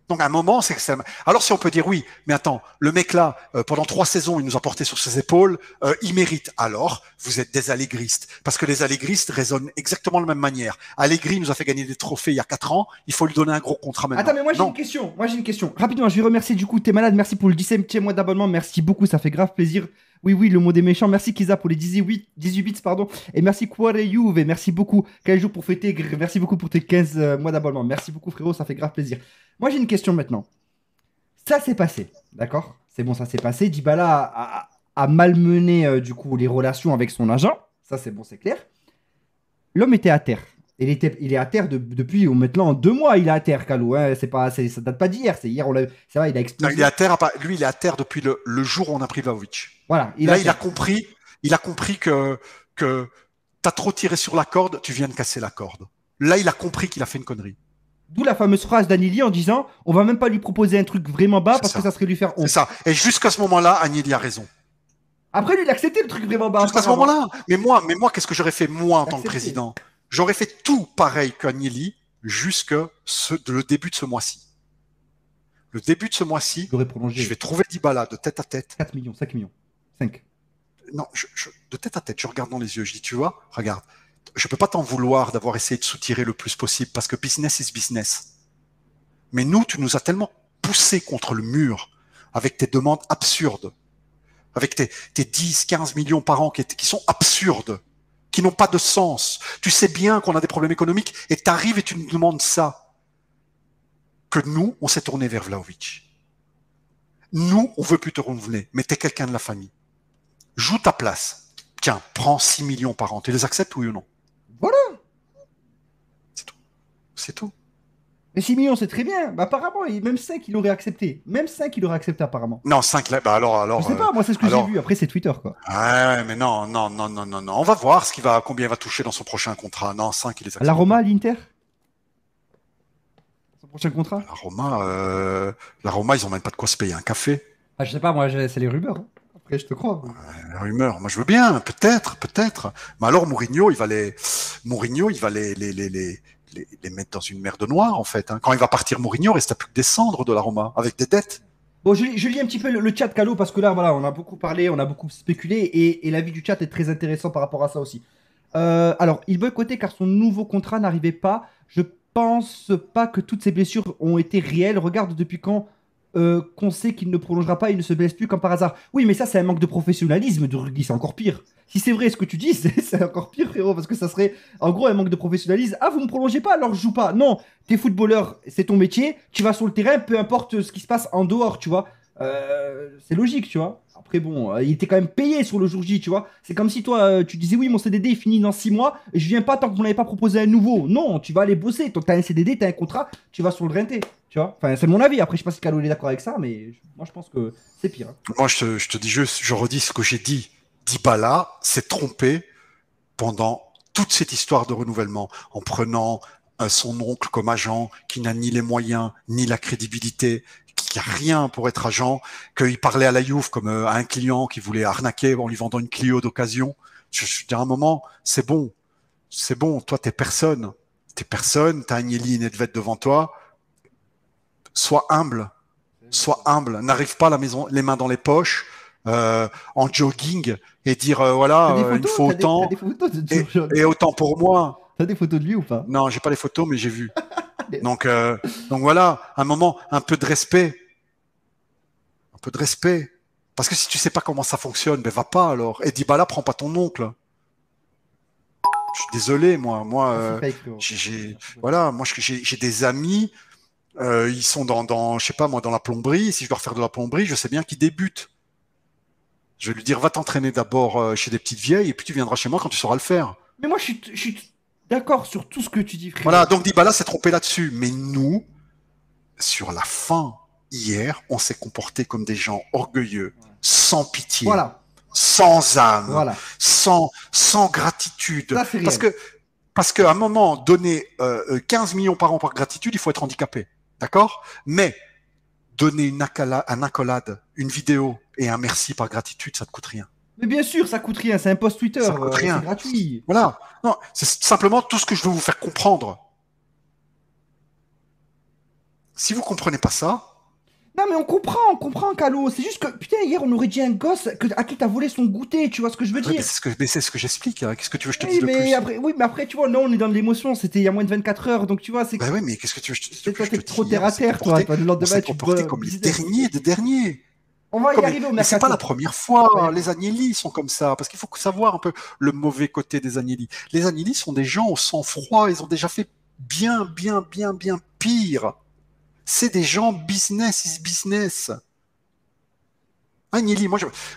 Donc à un moment, c'est que ça. Alors si on peut dire oui, mais attends, le mec là, pendant 3 saisons, il nous a porté sur ses épaules, il mérite. Alors, vous êtes des allégristes, parce que les allégristes raisonnent exactement de la même manière. Allegri nous a fait gagner des trophées il y a 4 ans, il faut lui donner un gros contrat Attends, maintenant. mais moi j'ai une Non, question. Moi j'ai une question. Rapidement, je vais remercier du coup, t'es malade. Merci pour le 17e mois d'abonnement. Merci beaucoup, ça fait grave plaisir. Oui, oui, le mot des méchants. Merci Kiza pour les 18 bits, pardon. Et merci Kware Youve. Et merci beaucoup. Quel jour pour fêter. Merci beaucoup pour tes 15 mois d'abonnement. Merci beaucoup, frérot, ça fait grave plaisir. Moi j'ai une question maintenant. Ça s'est passé, d'accord? C'est bon, ça s'est passé. Dybala a malmené du coup les relations avec son agent. Ça c'est bon, c'est clair. L'homme était à terre. Il est à terre depuis maintenant 2 mois. Il est à terre, Kalou. Hein. Ça date pas d'hier. C'est hier. Ça va, il a non, il est explosé. à terre. Lui, il est à terre depuis le jour où on a pris Vlahovic. Voilà, il est Là, à terre. il a compris que t'as trop tiré sur la corde, tu viens de casser la corde. Là, il a compris qu'il a fait une connerie. D'où la fameuse phrase d'Anili en disant on va même pas lui proposer un truc vraiment bas C'est parce que ça. ça serait lui faire C'est honte. ça. Et jusqu'à ce moment-là, Agnelli a raison. Après, lui, il a accepté le truc vraiment bas Jusqu'à ce apparemment. moment-là. Mais moi, qu'est-ce que j'aurais fait, moi, en Il a tant que accepté. président? J'aurais fait tout pareil qu'Agnelli jusqu'à le début de ce mois-ci. Le début de ce Je mois-ci, l'aurais je vais prolongé. trouver Dybala de tête à tête. 4 millions, 5 millions. 5. Non, de tête à tête, je regarde dans les yeux, je dis, tu vois, regarde, je peux pas t'en vouloir d'avoir essayé de soutirer le plus possible parce que business is business. Mais nous, tu nous as tellement poussé contre le mur avec tes demandes absurdes, avec tes 10, 15 millions par an qui sont absurdes, qui n'ont pas de sens. Tu sais bien qu'on a des problèmes économiques et tu arrives et tu nous demandes ça. Que nous, on s'est tourné vers Vlahovic. Nous, on veut plus te renouveler, mais t'es quelqu'un de la famille. Joue ta place. Tiens, prends 6 millions par an. Tu les acceptes, oui ou non? Voilà. C'est tout. C'est tout. Mais 6 millions, c'est très bien. Bah, apparemment, même 5, il aurait accepté. Même 5, il aurait accepté apparemment. Non, 5 là, bah Je sais pas, moi, c'est ce que j'ai alors, vu. Après, c'est Twitter, quoi. ouais, mais non, non, non, non, non, non. On va voir combien il va toucher dans son prochain contrat. Non, 5, il les accepte La Roma, pas. l'Inter son prochain contrat. La Roma, ils ont même pas de quoi se payer un café. Ah, je sais pas, moi, c'est les rumeurs. Hein. Après, je te crois. La rumeur. Moi, je veux bien, peut-être, peut-être. Mais alors, Mourinho, il va les mettre dans une mer de noire, en fait. Hein. Quand il va partir, Mourinho, il reste à plus que descendre de la Roma, avec des dettes. Bon, je lis un petit peu le chat, Calo, parce que là, voilà, on a beaucoup parlé, on a beaucoup spéculé, et l'avis du chat est très intéressant par rapport à ça aussi. Alors, il boycottait car son nouveau contrat n'arrivait pas. Je pense pas que toutes ces blessures ont été réelles. Regarde depuis quand qu'on sait qu'il ne prolongera pas, il ne se blesse plus comme par hasard. Oui, mais ça, c'est un manque de professionnalisme de Rugby, c'est encore pire. Si c'est vrai ce que tu dis, c'est encore pire, frérot, parce que ça serait en gros un manque de professionnalisme. Ah, vous me prolongez pas, alors je joue pas. Non, t'es footballeur, c'est ton métier, tu vas sur le terrain, peu importe ce qui se passe en dehors, tu vois. C'est logique, tu vois. Après, bon, il était quand même payé sur le jour J, tu vois. C'est comme si toi, tu disais, oui, mon CDD, il finit dans 6 mois, et je viens pas tant que vous n'avez pas proposé un nouveau. Non, tu vas aller bosser. Toi, t'as un CDD, t'as un contrat, tu vas sur le rinté, tu vois. Enfin, c'est mon avis. Après, je sais pas si Carlo est d'accord avec ça, mais moi, je pense que c'est pire. Hein. Moi, je te dis juste, je redis ce que j'ai dit. Dybala s'est trompé pendant toute cette histoire de renouvellement, en prenant son oncle comme agent, qui n'a ni les moyens, ni la crédibilité, qui a rien pour être agent, qu'il parlait à la Juve comme à un client qui voulait arnaquer en lui vendant une Clio d'occasion. Je dis à un moment, c'est bon, toi t'es personne, t'as Agnelli et Nedved devant toi, sois humble, n'arrive pas à la maison, les mains dans les poches, en jogging et dire T'as voilà, des il photos, faut t'as autant des photos de Joe John. et autant pour moi. T'as des photos de lui ou pas? Non, j'ai pas les photos, mais j'ai vu. Donc, donc voilà, un moment, un peu de respect. Un peu de respect. Parce que si tu sais pas comment ça fonctionne, ben va pas alors. Et Dybala, prends pas ton oncle. Je suis désolé, moi. Moi, Ah, c'est fake, frérot. voilà, moi, j'ai des amis, ils sont je sais pas, moi, dans la plomberie. Si je dois refaire de la plomberie, je sais bien qu'ils débutent. Je vais lui dire, va t'entraîner d'abord chez des petites vieilles, et puis tu viendras chez moi quand tu sauras le faire. Mais moi, je suis d'accord sur tout ce que tu dis, Voilà, frérot. donc Dybala s'est trompé là-dessus. Mais nous, sur la fin, hier, on s'est comporté comme des gens orgueilleux, sans pitié, Voilà, sans âme, voilà. sans gratitude. Ça, c'est réel. Parce qu'à un moment, donner 15 millions par an par gratitude, il faut être handicapé. D'accord? Mais donner un accolade, une vidéo et un merci par gratitude, ça ne te coûte rien. Mais bien sûr, ça coûte rien. C'est un post Twitter. Ça ne coûte C'est rien. gratuit. Voilà. Non, c'est simplement tout ce que je veux vous faire comprendre. Si vous comprenez pas ça, Non, mais on comprend, Calo. C'est juste que, putain, hier, on aurait dit un gosse à qui t'as volé son goûter. Tu vois ce que je veux ouais, dire? mais c'est ce que j'explique. Hein. Qu'est-ce que tu veux que je te dise Oui, de mais plus? après, oui, mais après, tu vois, non, on est dans de l'émotion. C'était il y a moins de 24 heures. Donc, tu vois, c'est Ben oui, mais qu'est-ce que tu veux que je te dise de c'est plus? toi, Je t'es te trop dis, hier, terre à terre, toi. Toi, le on lendemain, s'est tu comporté comme les business. derniers des derniers. On va y Comme arriver au mais c'est pas la mercato. première On va y fois. arriver. Les Agnelli sont comme ça, parce qu'il faut savoir un peu le mauvais côté des Agnelli. Les Agnelli sont des gens au sang-froid. Ils ont déjà fait bien pire. C'est des gens business is business. Agnelli,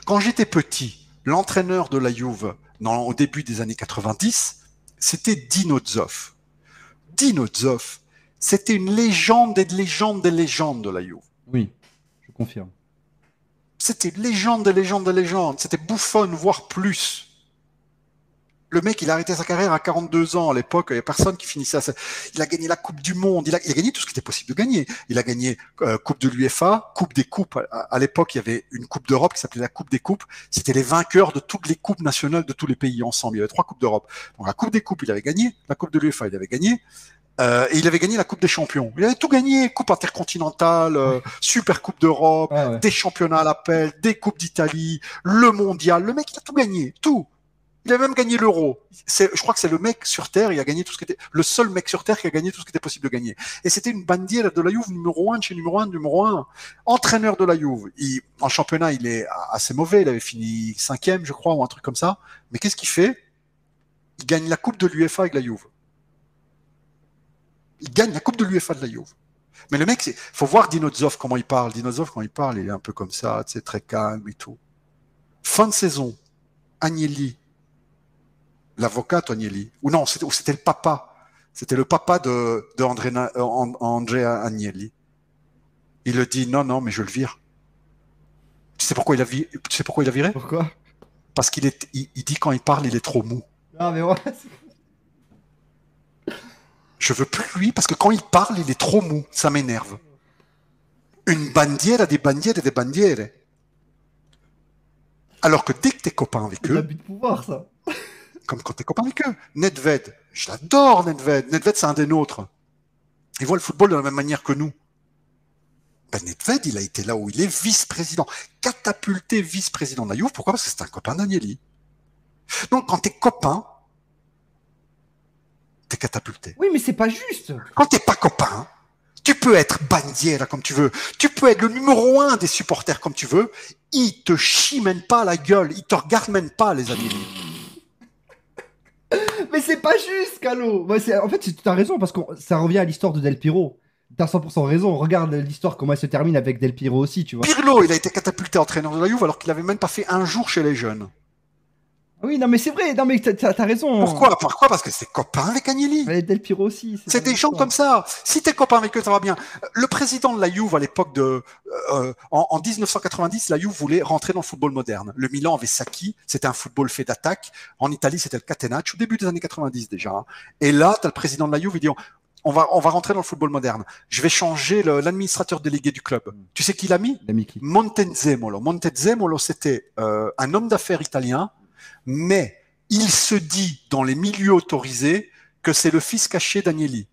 quand j'étais petit, l'entraîneur de la Juve, au début des années 90, c'était Dino Zoff. Dino Zoff, c'était une légende des légendes des légendes de la Juve. Oui, je confirme. C'était une légende des légendes des légendes. C'était Buffon, voire plus. Le mec, il a arrêté sa carrière à 42 ans. À l'époque, il n'y a personne qui finissait à ça. Il a gagné la Coupe du Monde. Il a gagné tout ce qui était possible de gagner. Il a gagné Coupe de l'UEFA, Coupe des Coupes. À l'époque, il y avait une Coupe d'Europe qui s'appelait la Coupe des Coupes. C'était les vainqueurs de toutes les coupes nationales de tous les pays ensemble. Il y avait 3 Coupes d'Europe. Donc la Coupe des Coupes, il avait gagné. La Coupe de l'UEFA, il avait gagné. Et il avait gagné la Coupe des Champions. Il avait tout gagné. Coupe intercontinentale, Super Coupe d'Europe, Ouais, ouais. des championnats à l'appel, des Coupes d'Italie, le Mondial. Le mec, il a tout gagné. Tout. Il a même gagné l'euro. Je crois que c'est le mec sur Terre, il a gagné tout ce qui était, le seul mec sur Terre qui a gagné tout ce qui était possible de gagner. Et c'était une bandière de la Juve numéro 1 de chez numéro 1. Entraîneur de la Juve. En championnat, il est assez mauvais. Il avait fini 5e, je crois, ou un truc comme ça. Mais qu'est-ce qu'il fait? Il gagne la Coupe de l'UEFA avec la Juve. Il gagne la Coupe de l'UEFA de la Juve. Mais le mec, faut voir Dino Zoff comment il parle. Dino Zoff, quand il parle, il est un peu comme ça, tu sais, très calme et tout. Fin de saison. Agnelli. L'avocat Agnelli. Ou non, c'était le papa. C'était le papa de André Agnelli. Il le dit, non, mais je le vire. Tu sais pourquoi il a viré? Pourquoi? Parce il dit quand il parle, il est trop mou. Non, mais ouais. Je veux plus lui parce que quand il parle, il est trop mou. Ça m'énerve. Une bandiera des bandiere des bandiere. Alors que dès que t'es copain avec C'est eux, l'abus de pouvoir, ça. comme quand t'es copain avec eux, Nedved, je l'adore Nedved. Nedved, c'est un des nôtres. Il voit le football de la même manière que nous. Ben Nedved, il a été là où il est vice-président. Catapulté vice-président de la Juve. Pourquoi? Parce que c'est un copain d'Agnelli. Donc quand t'es copain, t'es catapulté. Oui, mais c'est pas juste. Quand t'es pas copain, tu peux être bandiera comme tu veux. Tu peux être le numéro 1 des supporters comme tu veux. Ils te chient même pas la gueule. Ils te regardent même pas, les amis. Mais c'est pas juste, Calo. Ouais, en fait, t'as raison, parce que ça revient à l'histoire de Del Piero. T'as 100% raison. Regarde l'histoire, comment elle se termine avec Del Piero aussi, tu vois. Pirlo, il a été catapulté entraîneur de la Juve alors qu'il avait même pas fait un jour chez les jeunes. Oui, non, mais c'est vrai. Non, mais t'as raison. Pourquoi? Parce que c'est copain avec Agnelli. Ouais, Del Piero aussi. C'est des gens comme ça. Si t'es copain avec eux, ça va bien. Le président de la Juve à l'époque en 1990, la Juve voulait rentrer dans le football moderne. Le Milan avait Sacchi, c'était un football fait d'attaque. En Italie, c'était le Catenaccio, au début des années 90 déjà. Et là, t'as le président de la Juve, il dit on va rentrer dans le football moderne. Je vais changer l'administrateur délégué du club. Tu sais qui l'a mis? Montezemolo. Montezemolo, c'était un homme d'affaires italien, mais il se dit dans les milieux autorisés que c'est le fils caché d'Agnelli.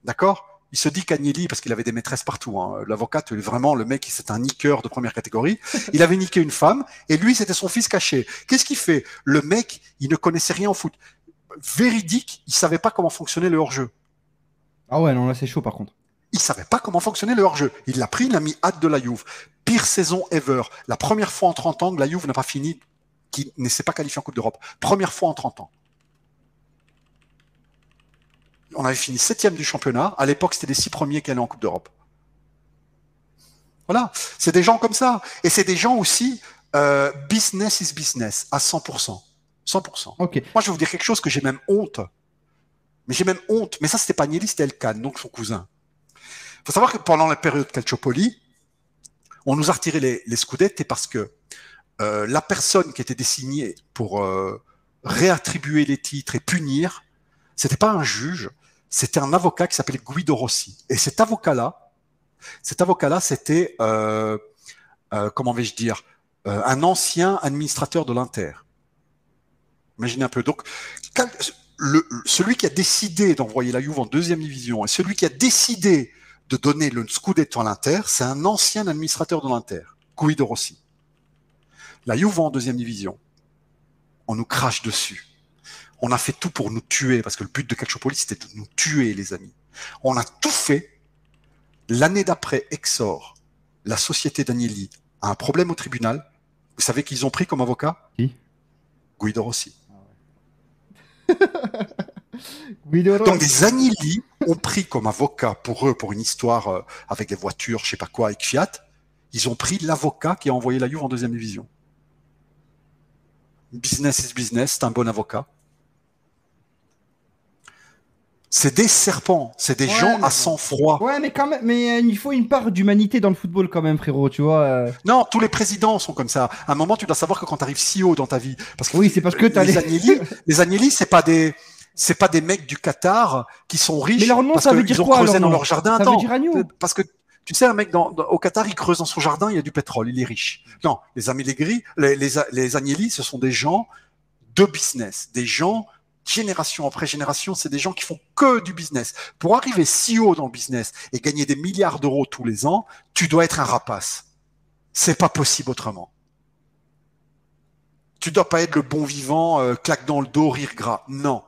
D'accord? Il se dit qu'Agnelli, parce qu'il avait des maîtresses partout, hein, l'avocat, vraiment, le mec, c'est un niqueur de première catégorie. Il avait niqué une femme, et lui, c'était son fils caché. Qu'est-ce qu'il fait? Le mec, il ne connaissait rien au foot. Véridique, il savait pas comment fonctionnait le hors-jeu. Ah ouais, non, là c'est chaud par contre. Il savait pas comment fonctionnait le hors-jeu. Il l'a pris, il a mis hâte de la Juve. Pire saison ever. La première fois en 30 ans que la Juve n'a pas fini, qui ne s'est pas qualifié en Coupe d'Europe. Première fois en 30 ans. On avait fini 7e du championnat. À l'époque, c'était les 6 premiers qui allaient en Coupe d'Europe. Voilà. C'est des gens comme ça. Et c'est des gens aussi, business is business, à 100%. 100%. Ok. Moi, je vais vous dire quelque chose que j'ai même honte. Mais j'ai même honte. Mais ça, c'était pas Agnelli, c'était Elkann, donc son cousin. Il faut savoir que pendant la période Calciopoli, on nous a retiré les scudetti parce que la personne qui était désignée pour réattribuer les titres et punir, c'était pas un juge, c'était un avocat qui s'appelait Guido Rossi. Et cet avocat-là, c'était, comment vais-je dire, un ancien administrateur de l'Inter. Imaginez un peu. Donc, celui qui a décidé d'envoyer la Juve en 2e division et celui qui a décidé de donner le scudetto à l'Inter, c'est un ancien administrateur de l'Inter, Guido Rossi. La Juve va en 2e division. On nous crache dessus. On a fait tout pour nous tuer, parce que le but de Calciopoli, c'était de nous tuer, les amis. On a tout fait. L'année d'après, Exor, la société d'Agnelli, a un problème au tribunal. Vous savez qu'ils ont pris comme avocat? Qui? Guido Rossi. Guido Rossi. Donc des Agnelli ont pris comme avocat pour eux, pour une histoire avec des voitures, je sais pas quoi, avec Fiat, ils ont pris l'avocat qui a envoyé la Juve en 2e division. Business is business, c'est un bon avocat. C'est des serpents, c'est des gens à sang-froid. Ouais, mais quand même, mais il faut une part d'humanité dans le football quand même, frérot, tu vois. Non, tous les présidents sont comme ça. À un moment, tu dois savoir que quand tu arrives si haut dans ta vie, parce que oui, c'est parce que t'as les Agnelli, c'est pas des mecs du Qatar qui sont riches. Mais leur nom, parce ça veut dire qu'ils ont quoi, creusé leur dans nom leur jardin. Ça veut dire agneau. Parce que tu sais, un mec au Qatar, il creuse dans son jardin, il y a du pétrole, il est riche. Non, les Agnelli, ce sont des gens de business, des gens génération après génération, c'est des gens qui font que du business. Pour arriver si haut dans le business et gagner des milliards d'euros tous les ans, tu dois être un rapace. C'est pas possible autrement. Tu dois pas être le bon vivant, claque dans le dos, rire gras. Non.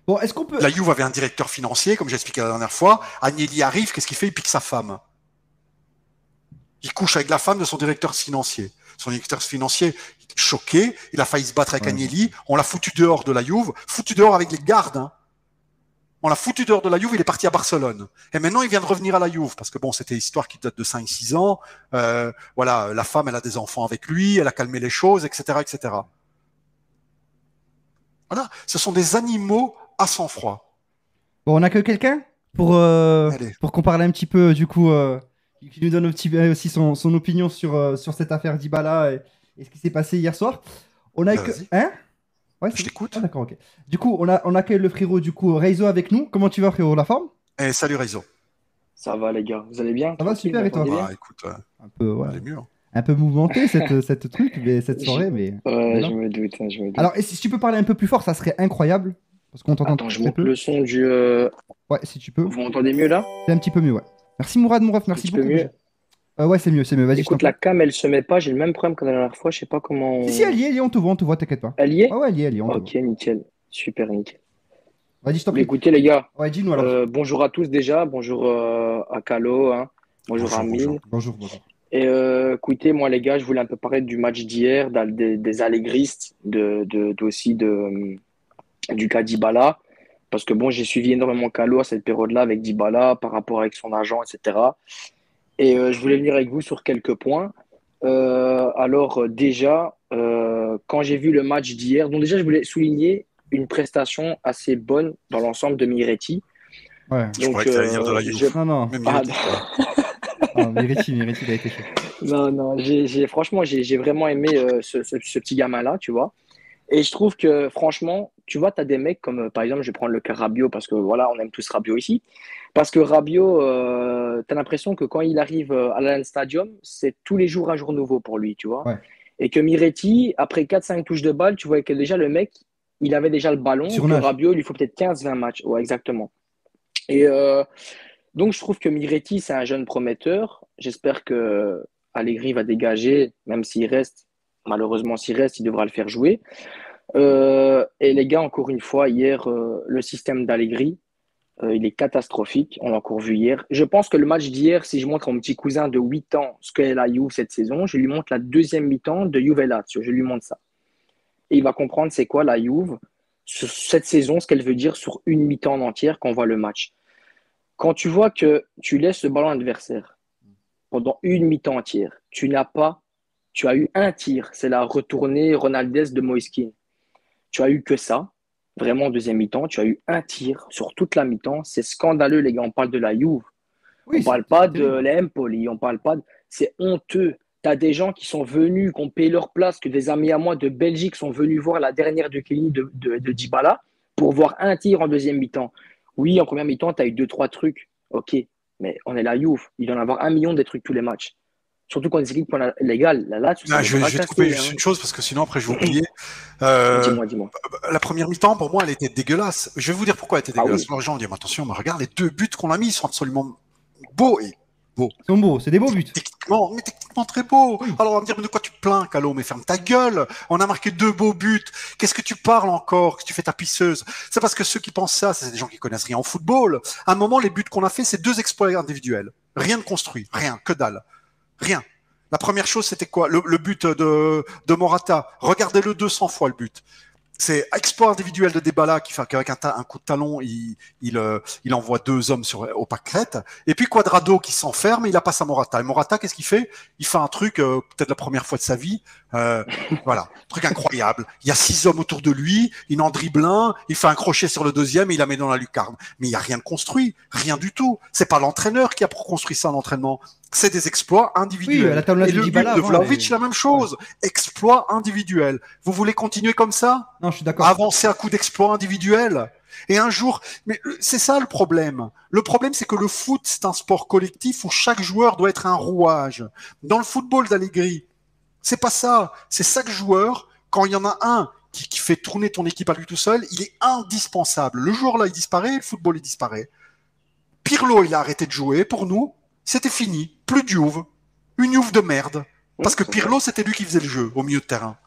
Bon, est-ce qu'on peut... La Juve avait un directeur financier, comme j'ai expliqué la dernière fois. Agnelli arrive, qu'est-ce qu'il fait? Il pique sa femme. Il couche avec la femme de son directeur financier. Son directeur financier, choqué, il a failli se battre avec Agnelli. On l'a foutu dehors de la Juve, foutu dehors avec les gardes. Hein. On l'a foutu dehors de la Juve, il est parti à Barcelone. Et maintenant, il vient de revenir à la Juve, parce que bon, c'était une histoire qui date de 5-6 ans. Voilà, la femme, elle a des enfants avec lui, elle a calmé les choses, etc., etc. Voilà, ce sont des animaux à sang-froid. Bon, on a que quelqu'un pour qu'on parle un petit peu, du coup, qui nous donne aussi son opinion sur cette affaire Dybala et ce qui s'est passé hier soir. On a que... Hein? Ouais, je t'écoute. Ah, d'accord, ok. Du coup, on accueille le frérot, du coup, Reizo avec nous. Comment tu vas, frérot? La forme? Salut Reizo. Ça va, les gars. Vous allez bien? Ça va super, et toi? Écoute, un peu, ouais. allez mieux. Un peu mouvementé cette truc, cette soirée, mais... Ouais, je me doute, je me doute. Alors, si tu peux parler un peu plus fort, ça serait incroyable. Parce qu'on t'entend Attends, je monte le son du... Ouais, si tu peux. Vous m'entendez mieux, là? C'est un petit peu mieux, ouais. Merci Mourad, mon ref, merci beaucoup. Mieux. Ouais, c'est mieux, vas-y. Écoute, la cam, elle se met pas, j'ai le même problème que la dernière fois, je sais pas comment... Si, elle y est, on te voit, t'inquiète pas. Elle y est? Ouais, elle y est, on te Ok, nickel. Super, nickel. Vas-y, je t'en prie. Écoutez, les gars, ouais, dis-nous alors. bonjour à tous déjà, bonjour à Calo, hein. Bonjour à Amine. Bonjour. Et écoutez, moi, les gars, je voulais un peu parler du match d'hier, des allégristes, aussi du cas Dybala. Parce que bon, j'ai suivi énormément Calo à cette période-là avec Dybala par rapport avec son agent, etc. Et je voulais venir avec vous sur quelques points. Alors déjà, quand j'ai vu le match d'hier, donc déjà je voulais souligner une prestation assez bonne dans l'ensemble de Miretti. Ouais. Donc, je croyais que t'allais dire de la Juve. Non. Miretti, il a été chaud. Non, franchement, j'ai vraiment aimé ce petit gamin-là, tu vois. Et je trouve que, franchement, tu vois, tu as des mecs comme, par exemple, je vais prendre le cas Rabiot, parce que voilà, on aime tous Rabiot ici. Parce que Rabiot, tu as l'impression que quand il arrive à l'Allianz Stadium, c'est tous les jours un jour nouveau pour lui, tu vois. Ouais. Et que Miretti, après 4-5 touches de balle, tu vois que déjà le mec, il avait déjà le ballon. Que Rabiot, il lui faut peut-être 15-20 matchs. Ouais, exactement. Et donc, je trouve que Miretti, c'est un jeune prometteur. J'espère que Allegri va dégager, même s'il reste. Malheureusement, s'il reste, il devra le faire jouer. Et les gars, encore une fois, hier, le système d'Allegri, il est catastrophique. On l'a encore vu hier. Je pense que le match d'hier, si je montre à mon petit cousin de 8 ans ce qu'est la Juve cette saison, je lui montre la deuxième mi-temps de Juve Lazio. Je lui montre ça. Et il va comprendre c'est quoi la Juve cette saison, ce qu'elle veut dire sur une mi-temps entière quand on voit le match. Quand tu vois que tu laisses le ballon adversaire pendant une mi-temps entière, tu as eu un tir, c'est la retournée Ronaldez de Moise Kean. Tu as eu que ça, vraiment en deuxième mi-temps, tu as eu un tir sur toute la mi-temps. C'est scandaleux, les gars. On parle de la Juve. Oui, on parle pas de l'Empoli. On parle pas de... C'est honteux. Tu as des gens qui sont venus, qui ont payé leur place, que des amis à moi de Belgique sont venus voir la dernière de Kylian de Dybala pour voir un tir en deuxième mi-temps. Oui, en première mi-temps, tu as eu 2-3 trucs. Ok, mais on est la Juve. Il doit en avoir 1 million des trucs tous les matchs. Surtout quand on dit qu'on a légal. Là, je vais te couper juste une chose parce que sinon après je vais oublier. Dis-moi. La première mi-temps pour moi elle était dégueulasse. Je vais vous dire pourquoi elle était dégueulasse. Les gens vont dire attention, mais regarde les 2 buts qu'on a mis, ils sont absolument beaux et beaux. Ils sont beaux, c'est des beaux buts. Techniquement très beaux. Alors on va me dire mais de quoi tu te plains, Calo? Mais ferme ta gueule. On a marqué 2 beaux buts. Qu'est-ce que tu parles encore? Que tu fais ta pisseuse? C'est parce que ceux qui pensent ça, c'est des gens qui connaissent rien en football. À un moment, les buts qu'on a fait, c'est 2 exploits individuels. Rien de construit, rien, que dalle, rien. La première chose, c'était quoi? Le but de Morata. Regardez-le 200 fois, le but. C'est exploit individuel de Dybala qui fait qu'avec un coup de talon, il envoie 2 hommes au pâquerette. Et puis Cuadrado qui s'enferme et il la passe à Morata. Et Morata, qu'est-ce qu'il fait? Il fait un truc, peut-être la première fois de sa vie. Voilà, truc incroyable. Il y a 6 hommes autour de lui, il en dribble un, il fait un crochet sur le deuxième et il la met dans la lucarne. Mais il n'y a rien de construit, rien du tout. C'est pas l'entraîneur qui a construit ça en entraînement. C'est des exploits individuels. Oui, la table et le but de Vlahovic, mais... la même chose. Exploit individuel. Vous voulez continuer comme ça? Non, je suis d'accord. Avancer à coup d'exploit individuel. Et un jour, mais c'est ça le problème. Le problème, c'est que le foot, c'est un sport collectif où chaque joueur doit être un rouage. Dans le football d'Allegri, c'est pas ça. C'est chaque joueur, quand il y en a un qui fait tourner ton équipe à lui tout seul, il est indispensable. Le jour-là, il disparaît, le football, il disparaît. Pirlo, il a arrêté de jouer. Pour nous, c'était fini. Plus de Juve. Une Juve de merde. Parce que Pirlo, c'était lui qui faisait le jeu au milieu de terrain.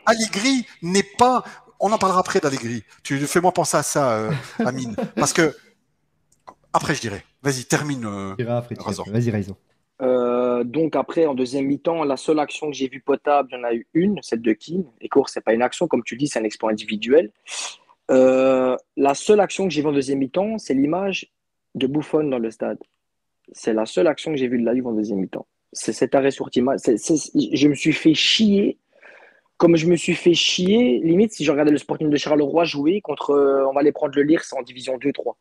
Allegri n'est pas... On en parlera après d'Allegri. Tu fais-moi penser à ça, Amine. Parce que... Après, je dirais. Vas-y, termine. Vas-y, Raizo. Donc après, en deuxième mi-temps, la seule action que j'ai vue potable, il y en a eu une, celle de Kean. Et court, c'est pas une action, comme tu dis, c'est un exploit individuel. La seule action que j'ai vue en deuxième mi-temps, c'est l'image de Buffon dans le stade. C'est la seule action que j'ai vue de la Juve en deuxième mi-temps. C'est cet arrêt sur Tima. Je me suis fait chier, comme je me suis fait chier, limite, si je regardais le Sporting de Charleroi jouer contre, on va aller prendre le Lierse en division 2-3.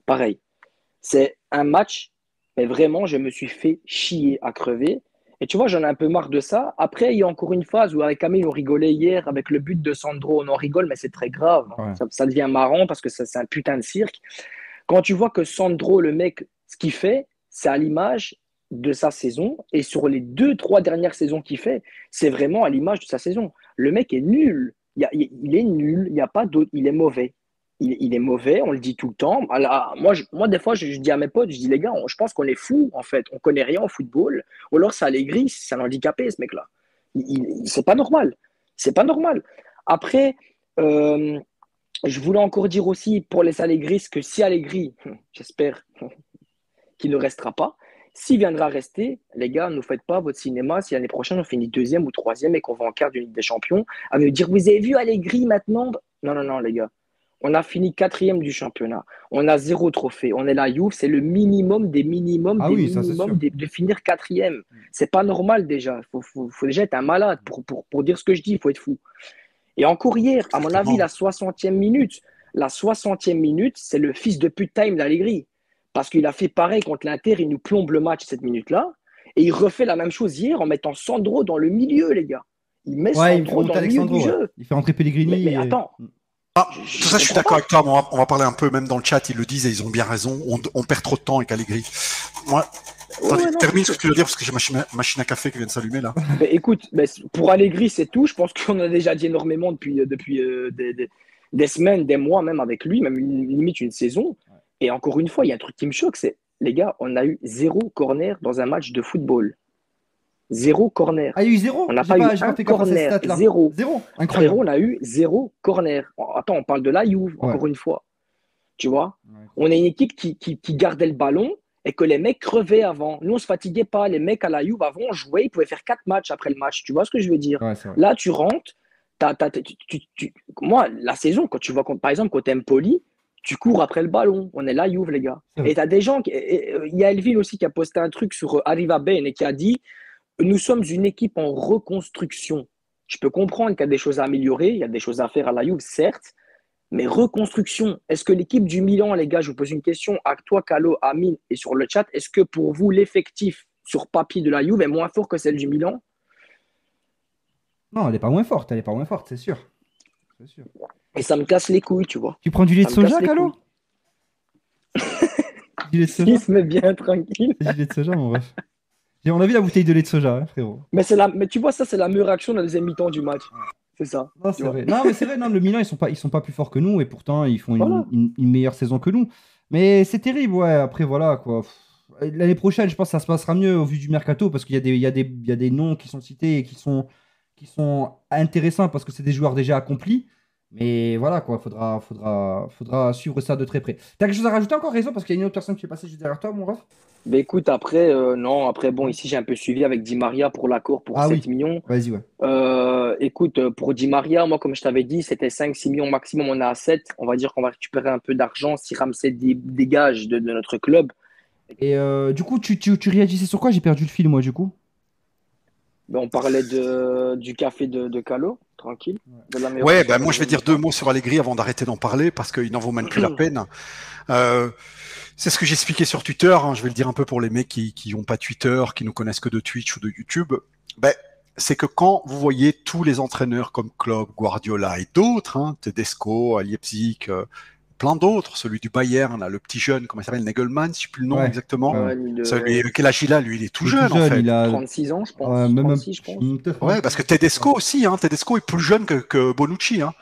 Pareil. C'est un match, mais vraiment, je me suis fait chier à crever. Et tu vois, j'en ai un peu marre de ça. Après, il y a encore une phase où avec Camille, on rigolait hier avec le but de Sandro. On en rigole, mais c'est très grave. Ouais. Ça devient marrant parce que c'est un putain de cirque. Quand tu vois que Sandro, le mec, ce qu'il fait, c'est à l'image de sa saison. Et sur les 2-3 dernières saisons qu'il fait, c'est vraiment à l'image de sa saison. Le mec est nul. Il est nul. Il n'y a pas d'autre. Il est mauvais. Il est mauvais, on le dit tout le temps. Alors, moi, des fois, je dis à mes potes, je dis, les gars, je pense qu'on est fous, en fait. On connaît rien au football. Ou alors, c'est Allegri, c'est un handicapé, ce mec-là. C'est pas normal. C'est pas normal. Après, je voulais encore dire aussi pour les Allegris que si Allegri, j'espère qu'il ne restera pas, s'il viendra rester, les gars, ne faites pas votre cinéma si l'année prochaine on finit 2e ou 3e et qu'on va en quart de Ligue des Champions, à me dire, vous avez vu Allegri maintenant? Non, les gars. On a fini 4e du championnat. On a 0 trophée. On est la Juve. C'est le minimum des minimums de finir 4e. C'est pas normal déjà. Faut déjà être un malade pour dire ce que je dis. Il faut être fou. Et encore hier, à mon avis, la 60e minute, c'est le fils de pute time d'Allegri. Parce qu'il a fait pareil contre l'Inter. Il nous plombe le match cette minute-là. Et il refait la même chose hier en mettant Sandro dans le milieu, les gars. Il met Sandro dans le milieu du jeu. Il fait rentrer Pellegrini. Mais attends. Tout ça, je suis d'accord avec toi. On va parler un peu, même dans le chat, ils le disent et ils ont bien raison. On perd trop de temps avec Allegri. Moi, termine ce que tu veux dire parce que j'ai ma machine à café qui vient de s'allumer là. Mais écoute, pour Allegri, c'est tout. Je pense qu'on a déjà dit énormément depuis des semaines, des mois, même avec lui, même limite une saison. Et encore une fois, il y a un truc qui me choque, c'est, les gars, on a eu 0 corner dans un match de football. 0 corner. Ah, il y a eu zéro? On n'a pas eu J'ai pas un fait gaffe à cette corner. stat-là. 0. Zéro. Frérot, Incroyable. on a eu 0 corner. Attends, on parle de la Juve, Ouais. encore une fois. Tu vois? Ouais. On est une équipe qui gardait le ballon et que les mecs crevaient avant. Nous, on ne se fatiguait pas. Les mecs à la Juve, avant, on jouait, ils pouvaient faire 4 matchs après le match. Tu vois ce que je veux dire? Ouais, c'est vrai. Là, tu rentres. Moi, la saison, quand tu vois, par exemple, quand tu Empoli, tu cours après le ballon. On est la Juve, les gars. C'est vrai. Et tu as des gens. Il y a Elvin aussi qui a posté un truc sur Arriva Bene et qui a dit nous sommes une équipe en reconstruction. Je peux comprendre qu'il y a des choses à améliorer, il y a des choses à faire à la Juve, certes, mais reconstruction. Est-ce que l'équipe du Milan, les gars, je vous pose une question à toi, Calo, Amine et sur le chat, est-ce que pour vous, l'effectif sur papier de la Juve est moins fort que celle du Milan? Non, elle est pas moins forte. Elle est pas moins forte, c'est sûr. C'est sûr. Et ça me casse les couilles, tu vois. Tu prends du lait de Ça me casse soja, les Calo? couilles. Du lait de soja? Il se met bien tranquille. Du lait de soja, mon ref. On a vu la bouteille de lait de soja, hein, frérot. Mais tu vois, ça, c'est la meilleure réaction dans la deuxième mi-temps du match. C'est ça. Non, tu c'est vois. vrai. Non, mais c'est vrai, non, le Milan, ils sont pas plus forts que nous et pourtant, ils font Voilà. une meilleure saison que nous. Mais c'est terrible, ouais. Après, voilà, quoi. L'année prochaine, je pense que ça se passera mieux au vu du mercato parce qu'il y a il y a des noms qui sont cités et qui sont intéressants parce que c'est des joueurs déjà accomplis. Mais voilà, quoi. Faudra suivre ça de très près. T'as quelque chose à rajouter encore, Raison, parce qu'il y a une autre personne qui est passée juste derrière toi, mon ref? Mais écoute, après, non, après, bon, ici, j'ai un peu suivi avec Di Maria pour l'accord pour Ah 7 oui, millions. vas-y, ouais. Écoute, pour Di Maria, moi, comme je t'avais dit, c'était 5-6 millions maximum, on est à 7. On va dire qu'on va récupérer un peu d'argent si Ramsey dégage de notre club. Et du coup, tu réagissais sur quoi? J'ai perdu le fil, moi, du coup. Ben, on parlait du café de Calo, tranquille. De la meilleure Ouais, façon ben de moi je vais gagner dire du 2 mots sur Allegri avant d'arrêter d'en parler parce qu'il n'en vaut même plus la peine. Euh, c'est ce que j'expliquais sur Twitter, hein, je vais le dire un peu pour les mecs qui n'ont pas Twitter, qui nous connaissent que de Twitch ou de YouTube. Ben, c'est que quand vous voyez tous les entraîneurs comme Klopp, Guardiola et d'autres, hein, Tedesco, à Leipzig, plein d'autres, celui du Bayern, là, le petit jeune, comment il s'appelle, Nagelmann, je sais plus le nom Ouais, exactement. ouais, temps. ouais. Celui, quel âge il a, lui, il est tout Il est tout jeune en jeune, fait. il a 36 ans, je ouais, pense. 36, je pense. peut-être Ouais, parce que Tedesco aussi, hein, Tedesco est plus jeune que Bonucci, hein.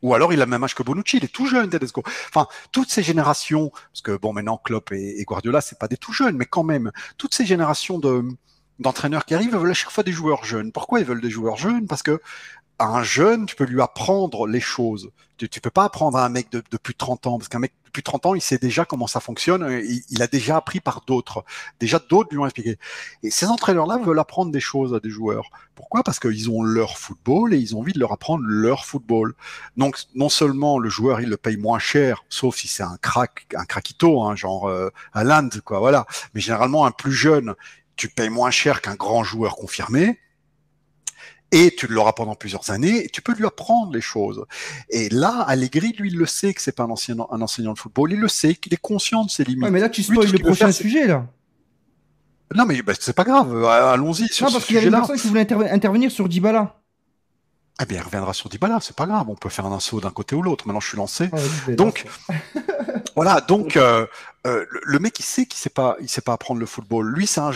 Ou alors il a le même âge que Bonucci, il est tout jeune, Tedesco. Enfin, toutes ces générations, parce que bon, maintenant Klopp et Guardiola, c'est pas des tout jeunes, mais quand même, toutes ces générations d'entraîneurs qui arrivent veulent à chaque fois des joueurs jeunes. Pourquoi ils veulent des joueurs jeunes? Parce que à un jeune, tu peux lui apprendre les choses. Tu peux pas apprendre à un mec de plus de 30 ans, parce qu'un mec de plus de 30 ans, il sait déjà comment ça fonctionne, il a déjà appris par d'autres. Déjà, d'autres lui ont expliqué. Et ces entraîneurs-là veulent apprendre des choses à des joueurs. Pourquoi? Parce qu'ils ont leur football et ils ont envie de leur apprendre leur football. Donc, non seulement le joueur, il le paye moins cher, sauf si c'est un craquito, hein, genre Haaland, quoi, voilà. Mais généralement, un plus jeune, tu payes moins cher qu'un grand joueur confirmé. Et tu l'auras pendant plusieurs années, et tu peux lui apprendre les choses. Et là, Allegri, lui, il le sait que c'est pas un enseignant de football, il le sait, qu'il est conscient de ses limites. Ouais, mais là, tu Lui, tout spoil ce le qu'il veut prochain faire, c'est- sujet, là. Non, mais bah, c'est pas grave, allons-y sur Non, ce parce qu'il y avait une sujet-là. personne qui voulait intervenir sur Dybala. Eh bien, il reviendra sur Dybala, c'est pas grave, on peut faire un assaut d'un côté ou l'autre. Maintenant, je suis lancé. Ah, vas-y, je vais Donc, lancer. voilà, donc le mec, il sait il sait pas apprendre le football. Lui, c'est un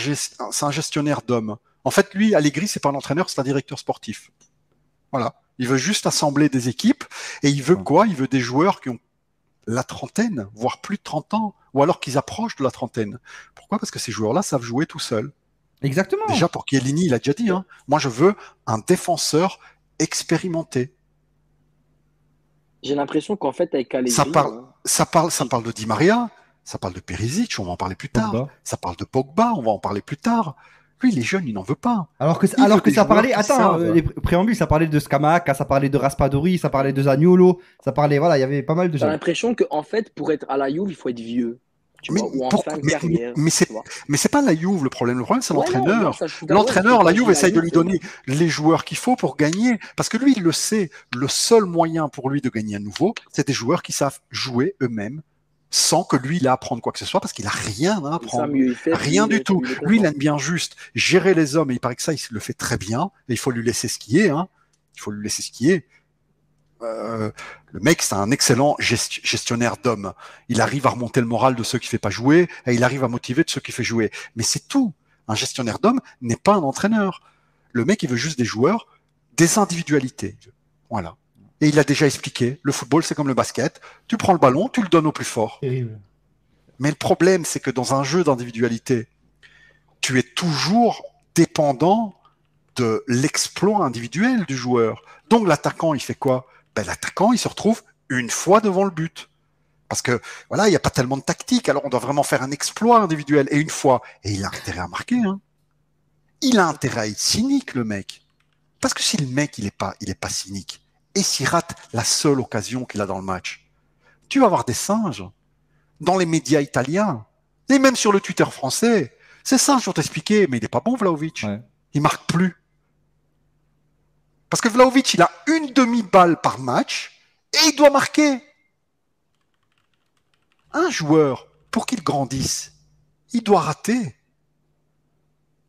gestionnaire d'hommes. En fait, lui, Allegri, c'est pas un entraîneur, c'est un directeur sportif. Voilà. Il veut juste assembler des équipes et il veut quoi? Il veut des joueurs qui ont la trentaine, voire plus de 30 ans, ou alors qu'ils approchent de la trentaine. Pourquoi? Parce que ces joueurs-là savent jouer tout seuls. Exactement. Déjà, pour Chiellini, il a déjà dit, hein, moi je veux un défenseur expérimenté. J'ai l'impression qu'en fait, avec Allegri, Ça parle de Di Maria, ça parle de Perisic, on va en parler plus tard. Pogba. Ça parle de Pogba, on va en parler plus tard. Lui, les jeunes, il n'en veut pas. Alors que Il veut des ça parlait. joueurs qui Attends, savent. les préambules, ça parlait de Scamaca, ça parlait de Raspadori, ça parlait de Zaniolo, ça parlait. Voilà, il y avait pas mal de j'ai gens. l'impression qu'en fait, pour être à la Juve, il faut être vieux. Tu vois, ou en fin de carrière. Mais tu vois. c'est pas la Juve le problème. Le problème, c'est Ouais, non, non, l'entraîneur. ça, je suis d'accord. L'entraîneur, la Quand je Juve dis essaye de lui Juve, donner les joueurs qu'il faut pour gagner. Parce que lui, il le sait. Le seul moyen pour lui de gagner à nouveau, c'est des joueurs qui savent jouer eux-mêmes sans que lui, il ait à apprendre quoi que ce soit parce qu'il a rien à c'est ça, apprendre. mieux il fait, Rien plus du tout. il est Lui, il content. aime bien juste gérer les hommes et il paraît que ça, il le fait très bien. Et il faut lui laisser skier, hein. Il faut lui laisser skier. Le mec, c'est un excellent gestionnaire d'hommes. Il arrive à remonter le moral de ceux qui ne fait pas jouer et il arrive à motiver de ceux qui fait jouer. Mais c'est tout. Un gestionnaire d'hommes n'est pas un entraîneur. Le mec, il veut juste des joueurs, des individualités. Voilà. Et il a déjà expliqué, le football, c'est comme le basket. Tu prends le ballon, tu le donnes au plus fort. Terrible. Mais le problème, c'est que dans un jeu d'individualité, tu es toujours dépendant de l'exploit individuel du joueur. Donc l'attaquant, il fait quoi? Ben, l'attaquant, il se retrouve une fois devant le but. Parce que voilà, il n'y a pas tellement de tactique, alors on doit vraiment faire un exploit individuel. Et une fois, et il a intérêt à marquer, hein. Il a intérêt à être cynique, le mec. Parce que si le mec, il est pas cynique, et s'il rate la seule occasion qu'il a dans le match, tu vas avoir des singes dans les médias italiens, et même sur le Twitter français. Ces singes vont t'expliquer, mais il est pas bon, Vlahovic. Ouais. Il marque plus. Parce que Vlahovic, il a une demi-balle par match, et il doit marquer. Un joueur, pour qu'il grandisse, il doit rater.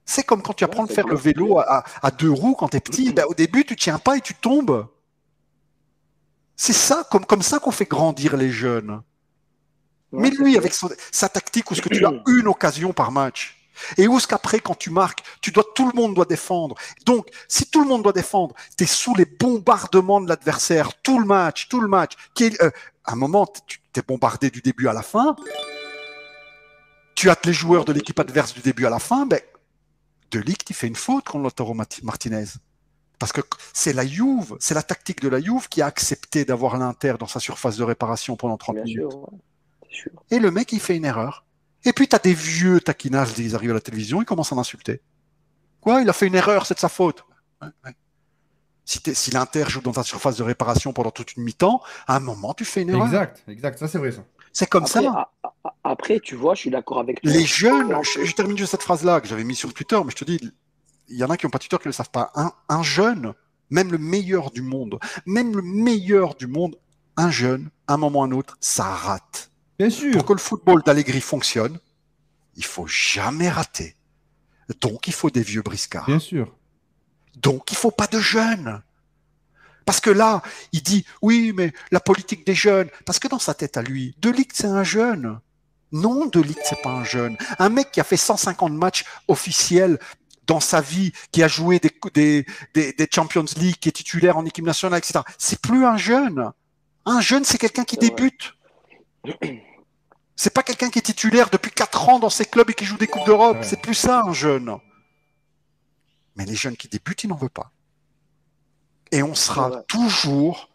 C'est comme quand tu apprends à faire le vélo à 2 roues quand tu es petit. Ben, au début, tu tiens pas et tu tombes. C'est ça, comme ça qu'on fait grandir les jeunes. Mais lui, avec sa tactique, où est-ce que tu as une occasion par match, et où est-ce qu'après, quand tu marques, tout le monde doit défendre. Donc, si tout le monde doit défendre, tu es sous les bombardements de l'adversaire, tout le match. À un moment, tu es bombardé du début à la fin. Tu as les joueurs de l'équipe adverse du début à la fin. Ben, De Ligt, il fait une faute contre Lautaro Martinez. Parce que c'est la Juve, c'est la tactique de la Juve qui a accepté d'avoir l'Inter dans sa surface de réparation pendant 30 minutes. Sûr. Et le mec, il fait une erreur. Et puis, tu as des vieux taquinages, ils arrivent à la télévision, ils commencent à l'insulter. Quoi? Il a fait une erreur, c'est de sa faute. Ouais. Si l'Inter joue dans ta surface de réparation pendant toute une mi-temps, à un moment, tu fais une erreur. Exact, ça c'est vrai ça. C'est comme ça. Après, tu vois, je suis d'accord avec toi. Les jeunes, je termine juste cette phrase-là que j'avais mis sur Twitter, mais je te dis, il y en a qui n'ont pas Twitter qui ne le savent pas. Un jeune, même le meilleur du monde, un jeune, à un moment ou à un autre, ça rate. Bien sûr. Pour que le football d'Allegri fonctionne, il faut jamais rater. Donc, il faut des vieux briscards. Bien sûr. Donc, il faut pas de jeunes. Parce que là, il dit, oui, mais la politique des jeunes, parce que dans sa tête à lui, De Ligt, c'est un jeune. Non, De Ligt, c'est pas un jeune. Un mec qui a fait 150 matchs officiels dans sa vie, qui a joué des Champions League, qui est titulaire en équipe nationale, etc. C'est plus un jeune. Un jeune, c'est quelqu'un qui débute. C'est pas quelqu'un qui est titulaire depuis 4 ans dans ses clubs et qui joue des Coupes d'Europe. C'est plus ça, un jeune. Mais les jeunes qui débutent, ils n'en veulent pas. Et on sera toujours,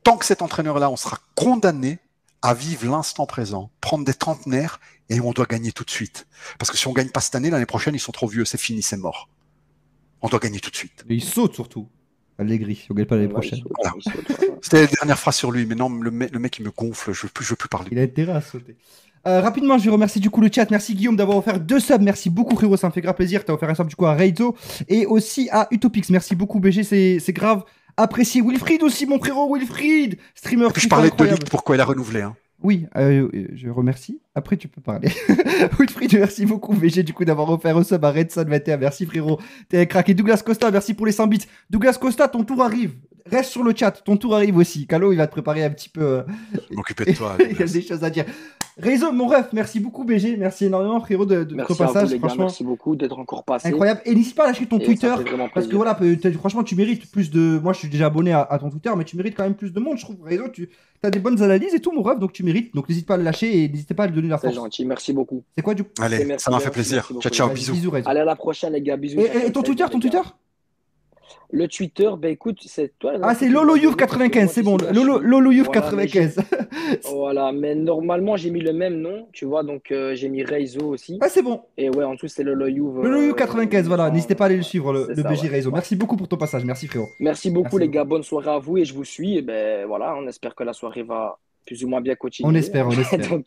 tant que cet entraîneur-là, on sera condamné à vivre l'instant présent, prendre des trentenaires, et on doit gagner tout de suite. Parce que si on ne gagne pas cette année, l'année prochaine, ils sont trop vieux, c'est fini, c'est mort. On doit gagner tout de suite. Et il saute surtout, Allegri, si on ne gagne pas l'année prochaine. Voilà. C'était la dernière phrase sur lui, mais non, le mec, il me gonfle, je veux plus parler. Il a intérêt à sauter. Rapidement, je vais remercier du coup le chat. Merci Guillaume d'avoir offert 2 subs. Merci beaucoup frérot, ça me fait grave plaisir. Tu as offert un sub du coup à Reizo et aussi à Utopix. Merci beaucoup BG, c'est grave apprécié. Wilfried aussi, mon frérot Wilfried, streamer. Et puis je parlais de Ligt, pourquoi il a renouvelé. Hein. Oui, je remercie. Après, tu peux parler. Wilfried, merci beaucoup BG du coup d'avoir offert un sub à Redson21. Merci frérot, t'es un crack. Et Douglas Costa, merci pour les 100 bits. Douglas Costa, ton tour arrive. Reste sur le chat, ton tour arrive aussi. Calo, il va te préparer un petit peu. Je m'occuper de toi. Il y a des choses à dire. Réseau, mon ref, merci beaucoup BG, merci énormément frérot de ton passage. Vous, franchement, merci beaucoup d'être encore passé. Incroyable. Et n'hésite pas à lâcher ton Twitter, parce que voilà, franchement, tu mérites plus de. Moi, je suis déjà abonné à ton Twitter, mais tu mérites quand même plus de monde. Je trouve Réseau, tu as des bonnes analyses et tout, mon ref, donc tu mérites. Donc n'hésite pas à le lâcher et n'hésitez pas à le donner la force. C'est gentil, merci beaucoup. C'est quoi du coup? Allez, ça m'a fait plaisir. Ciao, bisous. Allez, à la prochaine, les gars, bisous. Et ton Twitter, Le Twitter, ben écoute, c'est toi. Ah, c'est LoloYouf95, c'est bon. LoloYouf95. Voilà, mais normalement, j'ai mis le même nom, tu vois, donc j'ai mis Reizo aussi. Ah, c'est bon. Et ouais, en dessous, c'est LoloYouf. LoloYouf95, voilà. N'hésitez pas à aller le suivre, le BG Reizo. Merci beaucoup pour ton passage. Merci, frérot. Merci beaucoup, les gars. Bonne soirée à vous et je vous suis. Et ben voilà, on espère que la soirée va plus ou moins bien continuer. On espère. Donc,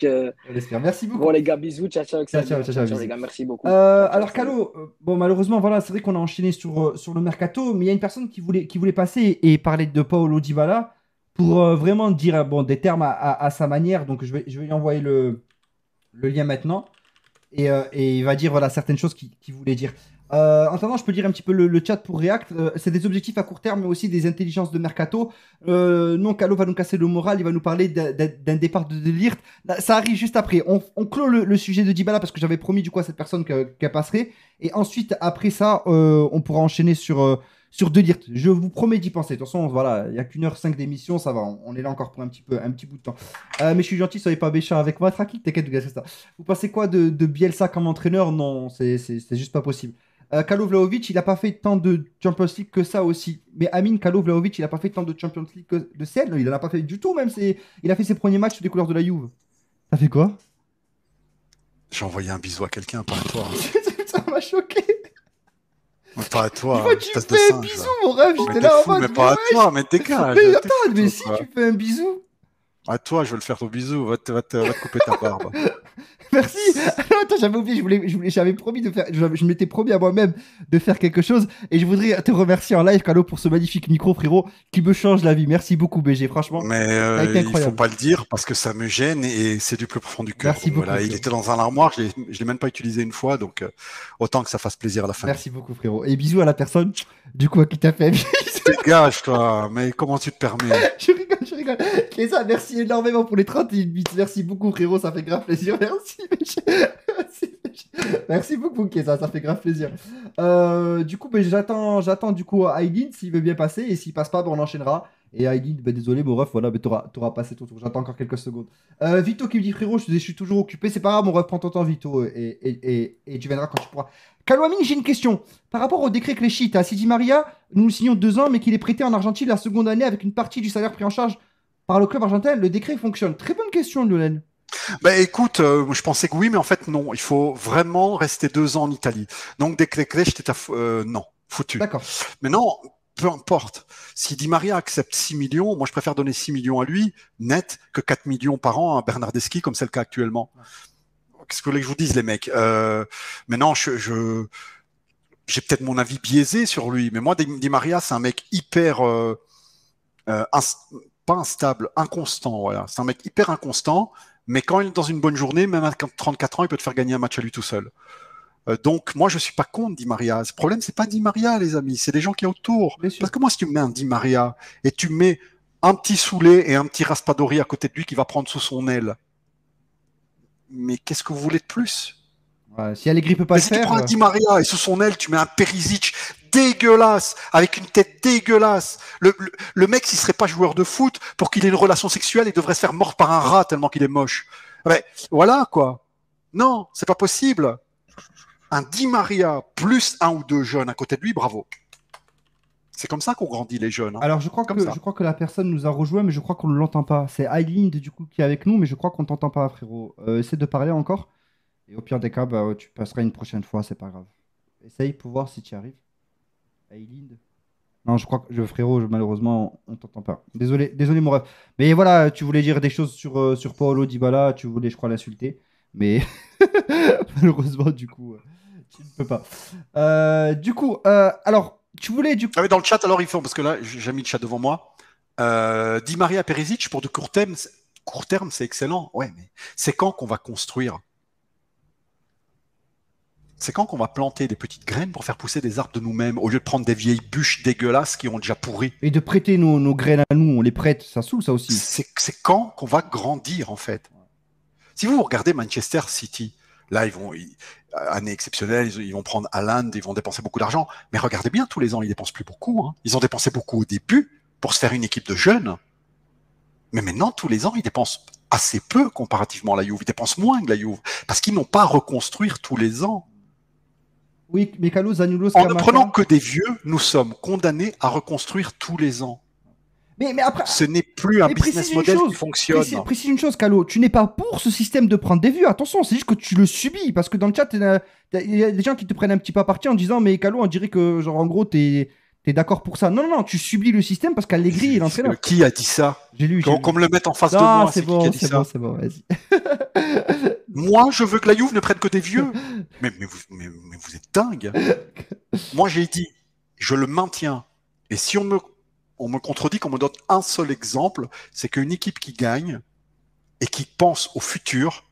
on espère. Merci beaucoup. Bon, les gars, bisous. Ciao, ciao, les gars. Merci beaucoup. Alors, Calo, bon, malheureusement, voilà, c'est vrai qu'on a enchaîné sur le mercato, mais il y a une personne qui voulait passer et parler de Paulo Dybala pour vraiment dire des termes à sa manière. Donc, je vais lui envoyer le lien maintenant et il va dire voilà, certaines choses qu'il voulait dire. En attendant, je peux dire un petit peu le chat pour React. C'est des objectifs à court terme, mais aussi des intelligences de mercato. Non, Calo va nous casser le moral. Il va nous parler d'un départ de Ligt. Ça arrive juste après. On clôt le sujet de Dybala parce que j'avais promis du coup à cette personne qu'elle passerait. Et ensuite, après ça, on pourra enchaîner sur De Ligt. Je vous promets d'y penser. De toute façon, voilà, il n'y a qu'1h05 d'émission, ça va. On est là encore pour un petit bout de temps. Mais je suis gentil, soyez pas méchants avec moi. Tranquille, t'inquiète, gars, c'est ça. Vous pensez quoi de Bielsa comme entraîneur? Non, c'est juste pas possible. Kalo Vlahovic, il n'a pas fait tant de Champions League que ça aussi. Mais Amine Kalo Vlahovic, il n'a pas fait tant de Champions League que de celle. Il n'en a pas fait du tout, même. Il a fait ses premiers matchs sous les couleurs de la Juve. Ça fait quoi? J'ai envoyé un bisou à quelqu'un, pas à toi. Ça m'a choqué. Pas à toi, Une fois, tu me espèce de fais un singe. bisou, mon rêve. Mais J'étais t'es là en fou, mode. mais pas à wesh. toi, mais dégage. Mais T'es attends, fou, mais si toi. tu fais un bisou. À toi, je vais le faire ton bisou. Va te couper ta barbe. Merci. Alors, attends, j'avais oublié, j'avais promis de faire, je m'étais promis à moi-même de faire quelque chose et je voudrais te remercier en live, Kalo, pour ce magnifique micro, frérot, qui me change la vie. Merci beaucoup, BG, franchement. Mais Ça a été il faut incroyable. pas le dire parce que ça me gêne et c'est du plus profond du cœur. Merci beaucoup, Voilà, il frérot. était dans un armoire, je l'ai même pas utilisé une fois, donc autant que ça fasse plaisir à la fin. Merci beaucoup, frérot. Et bisous à la personne, du coup, à qui t'a fait. Dégage, toi. Mais comment tu te permets? Je rigole, je rigole. Kéza, merci énormément pour les 31 bits. Merci beaucoup, frérot, ça fait grave plaisir. Merci, merci beaucoup, Kéza, ça fait grave plaisir. Du coup, ben, j'attends du coup Aïdine s'il veut bien passer. Et s'il passe pas, ben, on enchaînera. Et Aïdine, ben, désolé, mon ref, voilà, mais t'auras passé ton tour. J'attends encore quelques secondes. Vito qui me dit, frérot, je suis toujours occupé. C'est pas grave, mon ref, prends ton temps, Vito. Et tu viendras quand tu pourras. Kalouamine, j'ai une question. Par rapport au décret Cléchit, à Sidi Maria, nous le signons 2 ans, mais qu'il est prêté en Argentine la seconde année avec une partie du salaire pris en charge par le club argentin. Le décret fonctionne. Très bonne question, Lionel. Bah écoute, je pensais que oui, mais en fait non. Il faut vraiment rester 2 ans en Italie. Donc dès que j'étais non, foutu. D'accord. Mais non, peu importe. Si Di Maria accepte 6 millions, moi je préfère donner 6 millions à lui, net, que 4 millions par an à Bernardeschi, comme c'est le cas actuellement. Qu'est-ce que vous voulez que je vous dise, les mecs? Mais non, j'ai peut-être mon avis biaisé sur lui, mais moi, Di Maria, c'est un mec hyper pas instable, inconstant. Voilà, c'est un mec hyper inconstant, mais quand il est dans une bonne journée, même à 34 ans, il peut te faire gagner un match à lui tout seul. Donc moi, je suis pas contre Di Maria. Le problème, c'est pas Di Maria, les amis, c'est les gens qui sont autour. Parce que moi, si tu me mets un Di Maria et tu mets un petit Soulé et un petit Raspadori à côté de lui qui va prendre sous son aile, mais qu'est-ce que vous voulez de plus? Ouais, si Allegri peut pas le si tu faire. prends un Di Maria et sous son aile, tu mets un Perisic dégueulasse, avec une tête dégueulasse. Le mec, s'il serait pas joueur de foot, pour qu'il ait une relation sexuelle, il devrait se faire mordre par un rat tellement qu'il est moche. Mais voilà, quoi. Non, c'est pas possible. Un Di Maria plus 1 ou 2 jeunes à côté de lui, bravo. C'est comme ça qu'on grandit les jeunes. Hein. Alors, je crois que la personne nous a rejoint, mais je crois qu'on ne l'entend pas. C'est Aileen, du coup, qui est avec nous, mais je crois qu'on ne t'entend pas, frérot. Essaie de parler encore. Et au pire des cas, bah, tu passeras une prochaine fois, c'est pas grave. Essaye pour voir si tu y arrives. Aileen. Non, je crois que, frérot, malheureusement, on t'entend pas. Désolé, mon ref. Mais voilà, tu voulais dire des choses sur Paulo Dybala, tu voulais, je crois, l'insulter. Mais malheureusement, du coup, tu ne peux pas. Du coup, alors, tu voulais du coup. Ah, mais dans le chat, alors, ils font, parce que là, j'ai mis le chat devant moi. Di Maria Perisic, pour de court terme, c'est excellent. Ouais, mais c'est quand qu'on va construire? C'est quand qu'on va planter des petites graines pour faire pousser des arbres de nous-mêmes, au lieu de prendre des vieilles bûches dégueulasses qui ont déjà pourri? Et de prêter nos graines à nous, on les prête, ça saoule ça aussi. C'est quand qu'on va grandir, en fait. Si vous regardez Manchester City, là, année exceptionnelle, ils vont prendre Haaland, ils vont dépenser beaucoup d'argent. Mais regardez bien, tous les ans, ils dépensent plus beaucoup. Hein. Ils ont dépensé beaucoup au début pour se faire une équipe de jeunes. Mais maintenant, tous les ans, ils dépensent assez peu comparativement à la Juve. Ils dépensent moins que la Juve. Parce qu'ils n'ont pas à reconstruire tous les ans. Oui, mais Carlos, Zanulos, en ne prenant que des vieux, nous sommes condamnés à reconstruire tous les ans. Mais après, ce n'est plus un business model qui fonctionne. Précise une chose, Calo, tu n'es pas pour ce système de prendre des vues. Attention, c'est juste que tu le subis. Parce que dans le chat, il y a des gens qui te prennent un petit peu à partie en disant mais Calo, on dirait que, genre, en gros, t'es d'accord pour ça. Non, tu subis le système parce qu'Allegri est l'entraîneur. Qui a dit ça? J'ai lu. Qu'on me le mette en face de moi. C'est bon, vas-y. Moi, je veux que la Juve ne prenne que des vieux. mais vous êtes dingue. Moi, j'ai dit, je le maintiens. Et si on me contredit, qu'on me donne un seul exemple, c'est qu'une équipe qui gagne et qui pense au futur,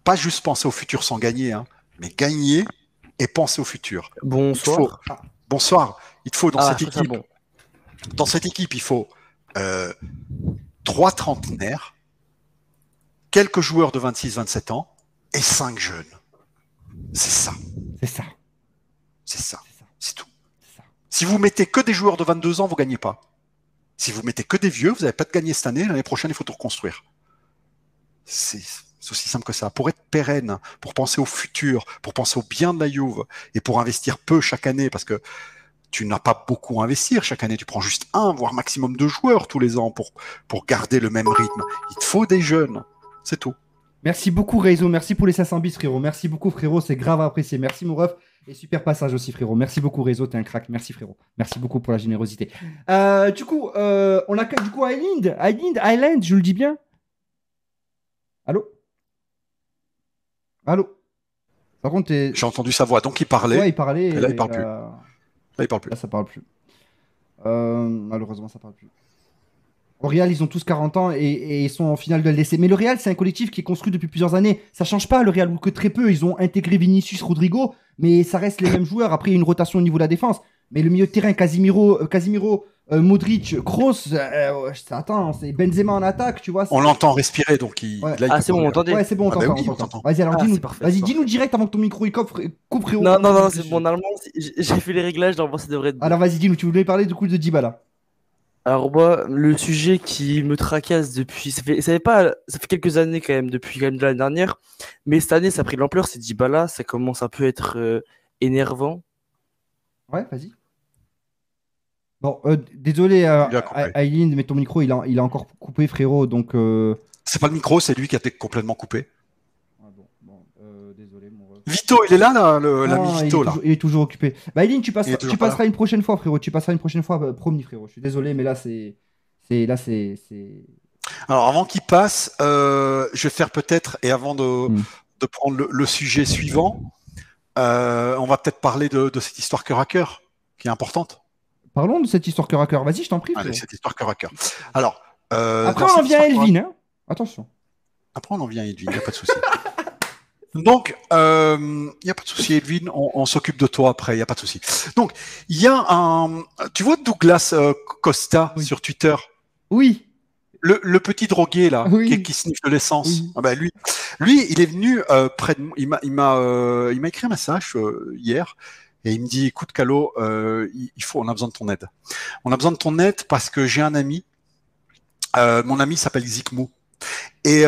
pas juste penser au futur sans gagner, hein, mais gagner et penser au futur. Bonsoir. Bonsoir. Il te faut dans cette équipe. Bon. Dans cette équipe, il faut 3 trentenaires, quelques joueurs de 26-27 ans et 5 jeunes. C'est ça. C'est ça. Si vous mettez que des joueurs de 22 ans, vous gagnez pas. Si vous mettez que des vieux, vous n'allez pas de gagner cette année. L'année prochaine, il faut tout reconstruire. C'est aussi simple que ça. Pour être pérenne, pour penser au futur, pour penser au bien de la Juve et pour investir peu chaque année, parce que tu n'as pas beaucoup à investir chaque année. Tu prends juste 1, voire maximum 2 joueurs tous les ans pour garder le même rythme. Il te faut des jeunes. C'est tout. Merci beaucoup, Reizo. Merci pour les 500 bits, frérot. Merci beaucoup, frérot. C'est grave apprécié. Merci, mon ref. Et super passage aussi, frérot. Merci beaucoup, Reizo. T'es un crack. Merci, frérot. Merci beaucoup pour la générosité. Du coup, on a du coup Island, je le dis bien. Allô? Allô? Par contre, j'ai entendu sa voix, donc il parlait. Ouais, il parlait. Et là, il parle plus. Là, il parle plus. Là, ça parle plus. Malheureusement, ça parle plus. Au Real, ils ont tous 40 ans et ils sont en finale de l'essai. Mais le Real, c'est un collectif qui est construit depuis plusieurs années. Ça change pas, le Real, ou que très peu. Ils ont intégré Vinicius, Rodrigo, mais ça reste les mêmes joueurs. Après, il y a une rotation au niveau de la défense. Mais le milieu de terrain, Casemiro, Modric, Kroos, attends, c'est Benzema en attaque, tu vois. On l'entend respirer, donc Ouais. là, il C'est bon, on m'entendait. Ouais, c'est bon, on t'entend. oui, on on t'entend. t'entend. Vas-y, alors C'est parfait, vas-y, c'est dis-nous direct avant que ton micro il coupe, frérot. Non, c'est bon, normalement, j'ai fait les réglages, normalement, ça devrait être bon. Alors, vas-y, dis-nous, tu voulais parler du coup de Dybala. Alors moi, le sujet qui me tracasse depuis, ça fait quelques années quand même, depuis quand même de l'année dernière, mais cette année ça a pris de l'ampleur, c'est Dybala, ça commence un peu à être énervant. Ouais, vas-y. Bon, désolé, Il a coupé. Aileen, mais ton micro, il a encore coupé, frérot, donc... C'est pas le micro, c'est lui qui a été complètement coupé. Ah, bon, désolé, mon ref. Vito, il est là, l'ami Non, Vito, là. il est toujours occupé. Bah, Aileen, tu Il est toujours pas passeras une prochaine fois, frérot. Tu passeras une prochaine fois, promis, frérot. Je suis désolé, mais là, c'est... Alors, avant qu'il passe, je vais faire peut-être, et avant de prendre le sujet suivant, on va peut-être parler de cette histoire cœur à cœur, qui est importante. Parlons de cette histoire cœur à cœur. Vas-y, je t'en prie, Allez, frérot. cette histoire cœur à cœur. Alors, Après, dans on en cette vient à histoire- Elvin, hein. Attention. Après, on en vient à Edwin, il n'y a pas de souci. Donc, il n'y a pas de souci, Edwin, on s'occupe de toi après, il n'y a pas de souci. Donc, il y a tu vois Douglas Costa Oui. sur Twitter, Oui. le petit drogué là, Oui. qui sniffe de l'essence. Oui. Ah ben, lui, il est venu près de moi, il m'a écrit un message hier. Et il me dit, écoute, Calo, on a besoin de ton aide. On a besoin de ton aide parce que j'ai un ami. Mon ami s'appelle Zikmou. Et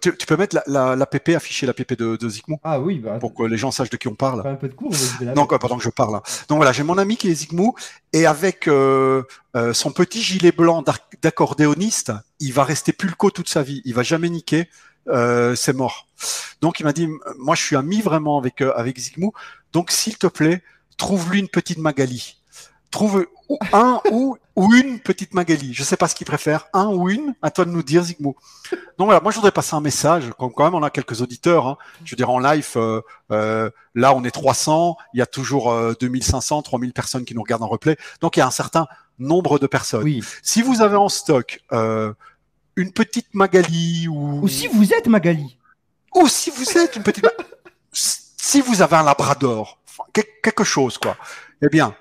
tu peux mettre la PP, afficher la PP de Zikmou Ah oui, bah... pour que les gens sachent de qui on parle. Pas un peu de cours, mais je vais la Donc, mettre. pendant que je parle. Donc voilà, j'ai mon ami qui est Zikmou et avec son petit gilet blanc d'accordéoniste, il va rester pulco toute sa vie. Il va jamais niquer. C'est mort. Donc il m'a dit, moi je suis ami vraiment avec Zikmou. Donc s'il te plaît, trouve-lui une petite Magali. Trouve un ou une petite Magali. Je sais pas ce qu'il préfère, un ou une. À toi de nous dire, Zikmou. Donc voilà, moi je voudrais passer un message. Quand même, on a quelques auditeurs. Hein. Je veux dire en live, là on est 300. Il y a toujours 2500, 3000 personnes qui nous regardent en replay. Donc il y a un certain nombre de personnes. Oui. Si vous avez en stock une petite Magali Ou si vous êtes Magali. ou si vous êtes une petite si vous avez un labrador, enfin, quelque chose quoi. Eh bien,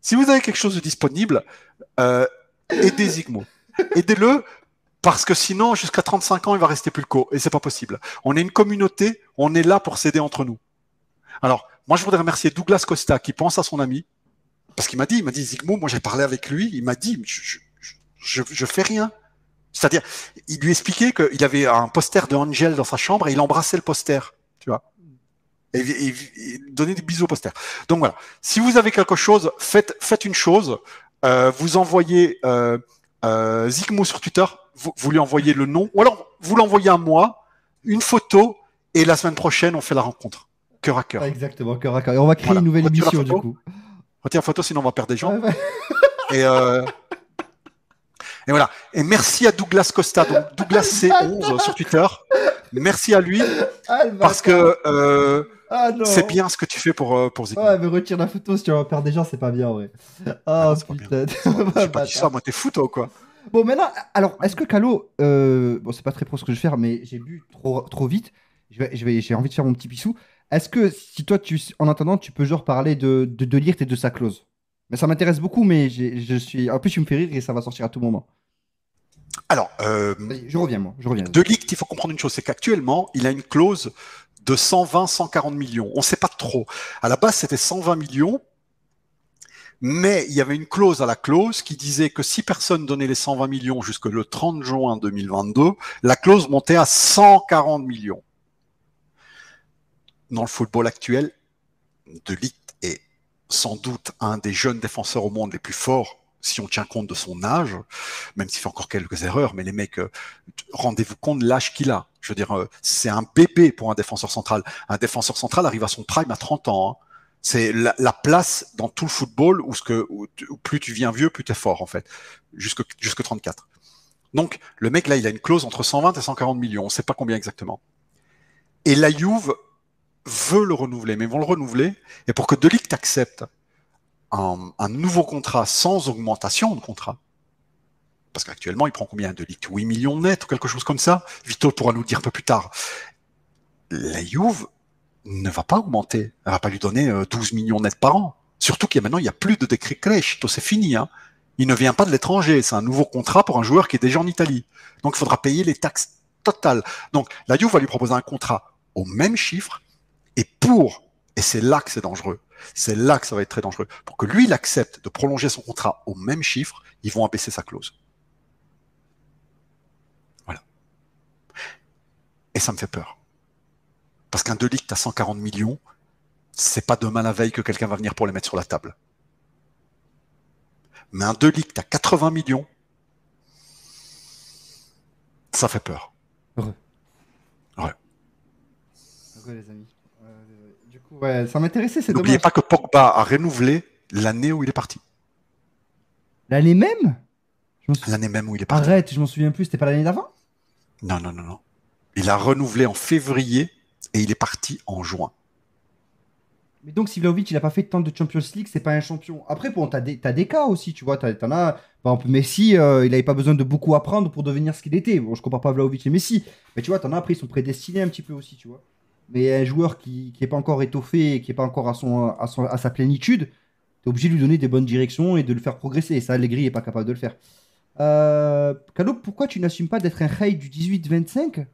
si vous avez quelque chose de disponible, aidez Zikmou. Aidez-le parce que sinon jusqu'à 35 ans, il va rester pulco et c'est pas possible. On est une communauté, on est là pour s'aider entre nous. Alors, moi je voudrais remercier Douglas Costa qui pense à son ami parce qu'il m'a dit Zikmou, moi j'ai parlé avec lui, il m'a dit je fais rien. C'est-à-dire, il lui expliquait qu'il avait un poster de Angel dans sa chambre et il embrassait le poster, tu vois. Et donnait des bisous au poster. Donc voilà. Si vous avez quelque chose, faites une chose. Vous envoyez Zikmou sur Twitter, vous lui envoyez le nom, ou alors vous l'envoyez à moi, une photo, et la semaine prochaine, on fait la rencontre. Cœur à cœur. Exactement, cœur à cœur. Et on va créer Voilà. une nouvelle Retire la émission, du photo. coup. Retiens la photo, sinon on va perdre des gens. Ouais. Et voilà. Et merci à Douglas Costa, donc Douglas C11 sur Twitter. Merci à lui Ah, le parce bâtard. que Ah non. c'est bien ce que tu fais pour Zikmou. Ouais, mais retire la photo si tu vas perdre des gens, c'est pas bien, ouais. Ah, non, c'est pas putain. J'ai pas dit ça, moi t'es fou toi ou quoi? Bon, maintenant, alors, est-ce que Calo, bon, c'est pas très pro ce que je vais faire, mais j'ai bu trop vite. J'ai envie de faire mon petit pissou. Est-ce que si toi, en attendant, tu peux genre parler de Ligt et de sa clause? Mais ça m'intéresse beaucoup, mais en plus, tu me fais rire et ça va sortir à tout moment. Alors, Vas-y, je reviens, moi. Je reviens. de Ligt, il faut comprendre une chose, c'est qu'actuellement, il a une clause de 120, 140 millions. On ne sait pas trop. À la base, c'était 120 millions, Mais il y avait une clause à la clause qui disait que si personne donnait les 120 millions jusqu'au 30 juin 2022, la clause montait à 140 millions. Dans le football actuel, De Ligt est sans doute un des jeunes défenseurs au monde les plus forts, si on tient compte de son âge, même s'il fait encore quelques erreurs, mais les mecs, rendez-vous compte de l'âge qu'il a. Je veux dire, c'est un bébé pour un défenseur central. Un défenseur central arrive à son prime à 30 ans. Hein. C'est la place dans tout le football où plus tu viens vieux, plus tu es fort, en fait, jusque 34. Donc, le mec, là, il a une clause entre 120 et 140 millions, on ne sait pas combien exactement. Et la Juve veut le renouveler, mais ils vont le renouveler, et pour que De Ligt accepte un nouveau contrat sans augmentation de contrat, parce qu'actuellement, il prend combien De Ligt 8 millions net ou quelque chose comme ça. Vito pourra nous le dire un peu plus tard. La Juve ne va pas augmenter. Elle va pas lui donner 12 millions net par an. Surtout qu'il y a maintenant, il n'y a plus de décret Crescito, c'est fini. Hein. Il ne vient pas de l'étranger. C'est un nouveau contrat pour un joueur qui est déjà en Italie. Donc, il faudra payer les taxes totales. Donc, la Juve va lui proposer un contrat au même chiffre et c'est là que c'est dangereux. C'est là que ça va être très dangereux. Pour que lui, il accepte de prolonger son contrat au même chiffre, ils vont abaisser sa clause. Voilà. Et ça me fait peur. Parce qu'un De Ligt à 140 millions, c'est pas demain la veille que quelqu'un va venir pour les mettre sur la table. Mais un De Ligt à 80 millions, ça fait peur. Heureux. Ouais. Heureux, les amis. Du coup, ouais, ça m'intéressait, c'est N'oubliez dommage. pas que Pogba a renouvelé l'année où il est parti. L'année même? L'année même où il est parti. Arrête, je m'en souviens plus, c'était pas l'année d'avant? Non. Il a renouvelé en février et il est parti en juin. Mais donc, si Vlahovic, il a pas fait tant de Champions League, c'est pas un champion. Après, bon, t'as des cas aussi, tu vois. T'en as, par exemple, Messi, il avait pas besoin de beaucoup apprendre pour devenir ce qu'il était. Bon, je compare pas Vlahovic et Messi, mais tu vois, t'en as après, ils sont prédestinés un petit peu aussi, tu vois. Mais un joueur qui est pas encore étoffé, et qui est pas encore à sa plénitude, t'es obligé de lui donner des bonnes directions et de le faire progresser. Et ça, Allegri est pas capable de le faire. Kalo, pourquoi tu n'assumes pas d'être un high du 18-25?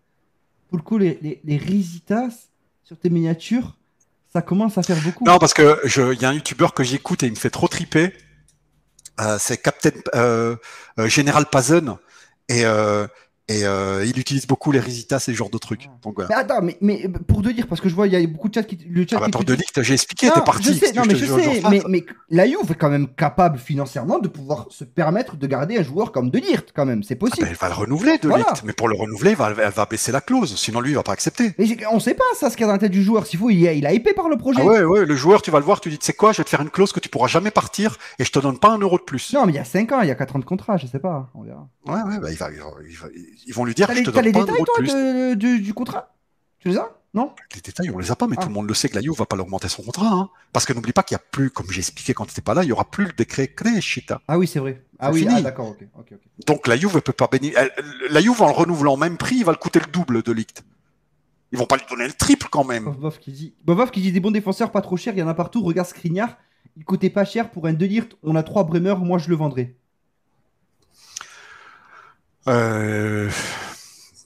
Pour le coup, les risitas sur tes miniatures, ça commence à faire beaucoup. Non, parce que il y a un youtubeur que j'écoute et il me fait trop triper. C'est Captain Général Pazen et il utilise beaucoup les Risitas et ce genre de trucs. Donc voilà. Mais attends, mais pour te dire, parce que je vois, il y a beaucoup de chats qui. Le chat qui Pour te De dit- Ligt, j'ai expliqué, Non, t'es parti. je sais, non, mais je sais, fasse. mais la Juve est quand même capable financièrement de pouvoir se permettre de garder un joueur comme De Ligt, quand même, c'est Ah possible. ben, elle va le renouveler, De Voilà. Ligt. Mais pour le renouveler, elle va baisser la clause. Sinon, lui, il va pas accepter. Mais on sait pas ça, ce qu'il y a dans la tête du joueur. S'il faut, il a épais par le projet. Ah ouais, le joueur, tu vas le voir, tu dis, tu sais quoi, je vais te faire une clause que tu pourras jamais partir et je te donne pas un euro de plus. Non, mais il y a 5 ans, il y a 4 ans de contrat, je sais pas, on verra. Ouais, bah, ils vont lui dire, T'as je les, te t'as donne les pas un détails, euro de toi, plus. du contrat? Tu les as? Non? Les détails, on les a pas, mais Ah. tout le monde le sait que la Juve va pas l'augmenter son contrat. Hein. Parce que n'oublie pas qu'il y a plus, comme j'ai expliqué quand tu n'étais pas là, il y aura plus le décret Crescita. Ah oui, c'est vrai. Ah C'est oui, fini. d'accord, ok. Donc la Juve ne peut pas bénéficier. La Juve, en le renouvelant au même prix, il va le coûter le double de Ligt. Ils vont pas lui donner le triple quand même. Boboff qui dit des bons défenseurs pas trop chers, il y en a partout. Regarde Skriniar, il coûtait pas cher pour un De Ligt. On a 3 Bremer, moi je le vendrais.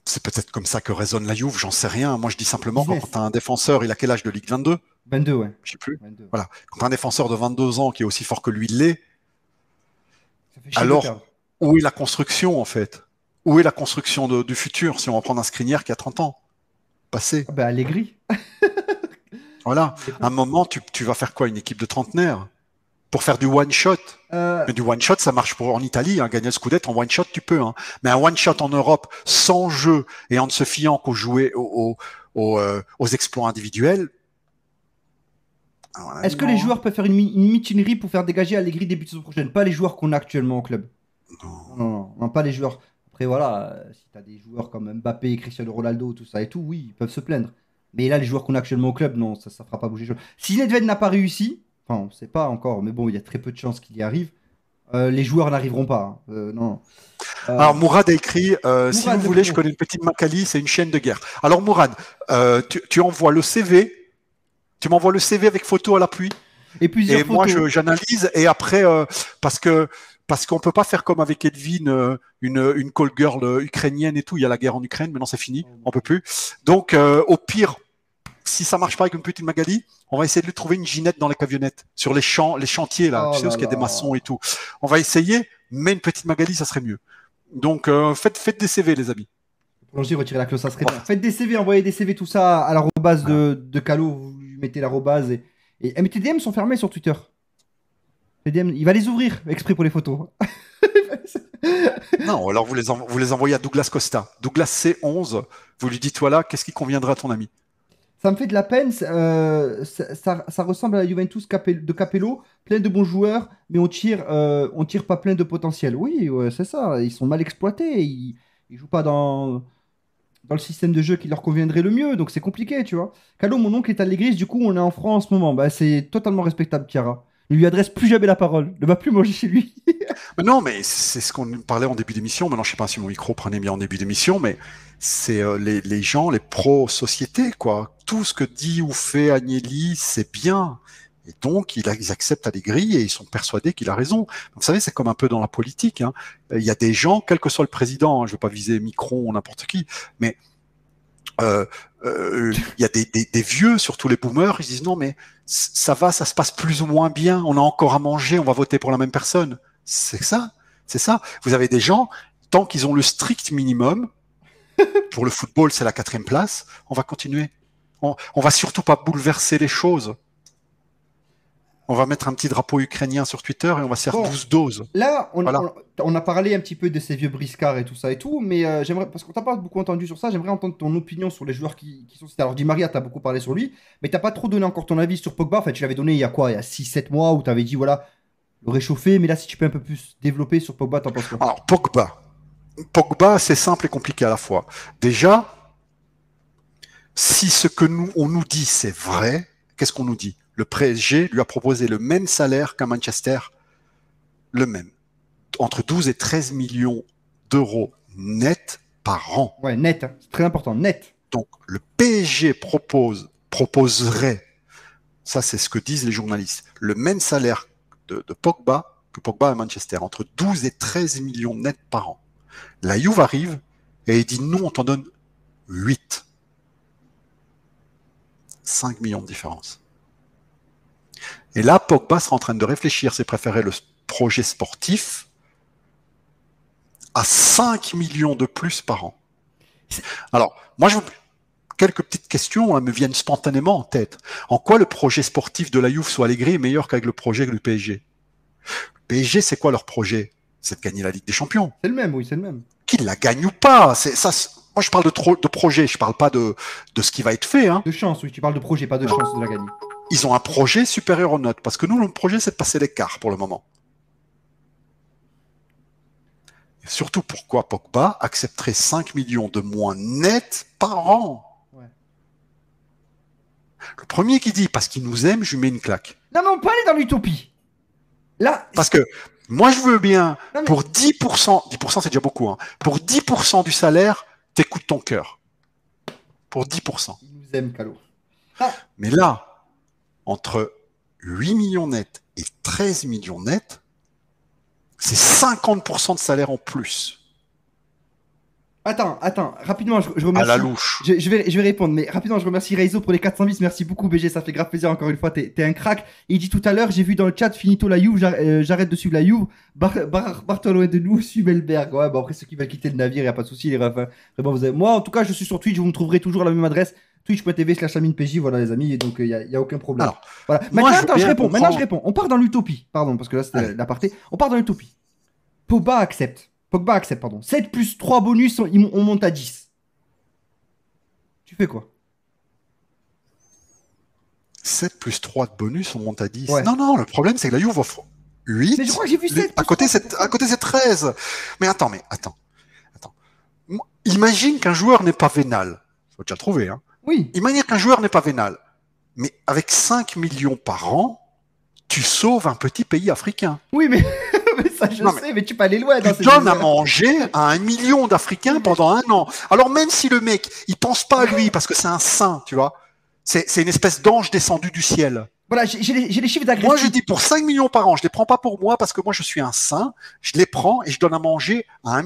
C'est peut-être comme ça que résonne la Juve, j'en sais rien. Moi, je dis simplement que Business. quand tu as un défenseur, il a quel âge de Ligue 22? 22, ouais. Je sais plus. 22. Voilà. Quand tu as un défenseur de 22 ans qui est aussi fort que lui l'est, Ça fait chier alors, de perdre. où est la construction en fait? Où est la construction du futur si on va prendre un Skriniar qui a 30 ans? Passé. Ah bah Allegri. Voilà. À un moment, tu vas faire quoi? Une équipe de trentenaires? Pour faire du one-shot? Mais du one-shot, ça marche pour en Italie. Hein, gagner le Scudetto en one-shot, tu peux. Hein. Mais un one-shot en Europe, sans jeu et en ne se fiant qu'aux jouets, aux exploits individuels. Est-ce que les joueurs peuvent faire une mutinerie pour faire dégager Allegri début de saison prochaine? Pas les joueurs qu'on a actuellement au club. Non, pas les joueurs. Après, voilà, si tu as des joueurs comme Mbappé, Cristiano Ronaldo, tout ça et tout, oui, ils peuvent se plaindre. Mais là, les joueurs qu'on a actuellement au club, non, ça fera pas bouger les choses. Si Nedved n'a pas réussi, enfin, on ne sait pas encore, mais bon, il y a très peu de chances qu'il y arrive. Les joueurs n'arriveront pas. Hein. Non. Alors Mourad a écrit, si Mourad, vous voulez, je bon. connais une petite Macali, c'est une chaîne de guerre. Alors Mourad, tu envoies le CV, tu m'envoies le CV avec photo à l'appui, Et plusieurs et moi photos. j'analyse, et après, parce qu'on peut pas faire comme avec Edwin, une call girl ukrainienne et tout, il y a la guerre en Ukraine, maintenant c'est fini, on peut plus. Donc au pire, si ça marche pas avec une petite Magali, on va essayer de lui trouver une Ginette dans les cavionnettes, sur les chantiers là, Oh tu sais, là parce qu'il y a des là. maçons et tout. On va essayer, mais une petite Magali, ça serait mieux. Donc, faites des CV, les amis. Prolonger, retirer la clause, ça serait bien. Faites des CV, envoyez des CV, tout ça à l'arrobase de Calo. Vous lui mettez l'arrobase mais tes DM sont fermés sur Twitter. Les DM, il va les ouvrir exprès pour les photos. Non, alors vous les envoyez à Douglas Costa. Douglas C11, vous lui dites, voilà, qu'est-ce qui conviendra à ton ami? Ça me fait de la peine. Ça ressemble à la Juventus de Capello, plein de bons joueurs, mais on tire pas plein de potentiel. Oui, ouais, c'est ça. Ils sont mal exploités. Ils jouent pas dans le système de jeu qui leur conviendrait le mieux. Donc c'est compliqué, tu vois. Calo, mon oncle est allégriste. Du coup, on est en France en ce moment. Bah, c'est totalement respectable, Chiara. Ne lui adresse plus jamais la parole. Ne va plus manger chez lui. Mais non, mais c'est ce qu'on parlait en début d'émission. Maintenant, je sais pas si mon micro prenait bien en début d'émission, mais c'est les gens, les pro-société, quoi. Tout ce que dit ou fait Agnelli, c'est bien. Et donc, ils acceptent Allegri et ils sont persuadés qu'il a raison. Vous savez, c'est comme un peu dans la politique. Hein. Il y a des gens, quel que soit le président, hein, je ne veux pas viser Macron ou n'importe qui, mais il y a des vieux, surtout les boomers, ils disent non, mais ça va, ça se passe plus ou moins bien, on a encore à manger, on va voter pour la même personne. C'est ça, c'est ça. Vous avez des gens, tant qu'ils ont le strict minimum, pour le football, c'est la 4e place, on va continuer. On va surtout pas bouleverser les choses. On va mettre un petit drapeau ukrainien sur Twitter et on va se faire 12 doses. Là, Voilà. on a parlé un petit peu de ces vieux briscards et tout ça et tout, mais j'aimerais, parce qu'on t'a pas beaucoup entendu sur ça, j'aimerais entendre ton opinion sur les joueurs qui sont cités. Alors, Di Maria, t'as beaucoup parlé sur lui, mais t'as pas trop donné encore ton avis sur Pogba. En fait, tu l'avais donné il y a quoi? Il y a 6-7 mois où t'avais dit, voilà, le réchauffer, mais là, si tu peux un peu plus développer sur Pogba, t'en penses quoi? Alors, Pogba, c'est simple et compliqué à la fois. Déjà, si ce que on nous dit, c'est vrai, qu'est-ce qu'on nous dit? Le PSG lui a proposé le même salaire qu'à Manchester, le même, entre 12 et 13 millions d'euros net par an. Ouais, net, hein. C'est très important, net. Donc, le PSG proposerait, ça c'est ce que disent les journalistes, le même salaire de Pogba que Pogba à Manchester, entre 12 et 13 millions net par an. La Juve arrive et il dit non, on t'en donne 8. 5 millions de différence. Et là, Pogba sera en train de réfléchir s'il préférait le projet sportif à 5 millions de plus par an. Alors, moi, quelques petites questions me viennent spontanément en tête. En quoi le projet sportif de la Juve soit Allegri est meilleur qu'avec le projet du PSG? Le PSG, c'est quoi leur projet? C'est de gagner la Ligue des Champions. C'est le même, oui, c'est le même. Qu'ils la gagnent ou pas, moi, je parle de projet, je parle pas de ce qui va être fait. Hein. De chance, oui, tu parles de projet, pas de chance de la gagner. Ils ont un projet supérieur aux nôtres, parce que nous, notre projet, c'est de passer l'écart pour le moment. Et surtout, pourquoi Pogba accepterait 5 millions de moins net par an? Ouais. Le premier qui dit, parce qu'il nous aime, je lui mets une claque. Non, mais on peut aller dans l'utopie. Là, Parce que moi, je veux bien, non, mais... pour 10%, 10% c'est déjà beaucoup, hein, pour 10% du salaire, t'écoutes ton cœur. Pour 10%. Il nous aime, Calo. Ah. Mais là, entre 8 millions net et 13 millions net, c'est 50% de salaire en plus. Attends, rapidement, je remercie. À la louche. Je vais répondre, mais rapidement, je remercie Reizo pour les 400 bis. Merci beaucoup, BG, ça fait grave plaisir encore une fois. T'es un crack. Et il dit tout à l'heure, j'ai vu dans le chat, finito la Juve, j'arrête de suivre la Juve. Bartolo et de nous, Subelberg. Ouais, bon, après, ceux qui veulent quitter le navire, il n'y a pas de souci, les refs. Hein. Vraiment, moi, en tout cas, je suis sur Twitch, vous me trouverez toujours à la même adresse. Twitch.tv/AminPJ, voilà les amis, et donc il n'y a aucun problème. Alors, voilà. Maintenant, je réponds. On part dans l'utopie. Pardon, parce que là, c'était l'aparté. On part dans l'utopie. Pogba accepte, 7 plus 3 bonus, on monte à 10. Tu fais quoi? 7 plus 3 de bonus, on monte à 10. Ouais. Non, le problème, c'est que la Juve offre 8. Mais je crois que j'ai vu 7. À côté, c'est 13. Mais attends. Imagine qu'un joueur n'est pas vénal. Faut déjà le trouver, hein. Oui. Imagine qu'un joueur n'est pas vénal. Mais avec 5 millions par an, tu sauves un petit pays africain. Oui, mais ça, je sais, mais tu peux aller loin. Tu donnes à manger à 1 million d'Africains pendant 1 an. Alors même si le mec, il pense pas à lui parce que c'est un saint, tu vois, c'est une espèce d'ange descendu du ciel. Voilà, j'ai les chiffres d'agression. Moi, je dis pour 5 millions par an, je les prends pas pour moi parce que moi, je suis un saint. Je les prends et je donne à manger à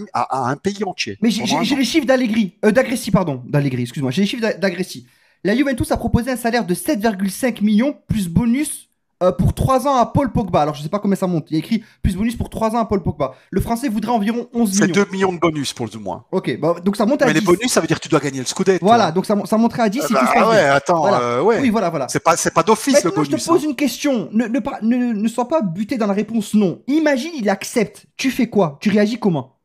un pays entier. Mais j'ai les chiffres d'Allegri, d'Agressi, pardon, d'Allegri, excuse-moi. J'ai les chiffres d'Agressi. La Juventus a proposé un salaire de 7,5 millions plus bonus pour 3 ans à Paul Pogba. Alors, je ne sais pas combien ça monte. Il y a écrit plus bonus pour 3 ans à Paul Pogba. Le Français voudrait environ 11 C'est millions. 2 millions de bonus pour le moins. Ok, bah, donc ça monte à Mais 10. les bonus, ça veut dire que tu dois gagner le Scudetto. Voilà, donc ça monterait à 10 si tout se passe ouais, bien. attends, Voilà. ouais. Oui, voilà. C'est pas d'office le Maintenant, je bonus. te pose une question. Ne sois pas buté dans la réponse non. Imagine, il accepte. Tu fais quoi? Tu réagis comment?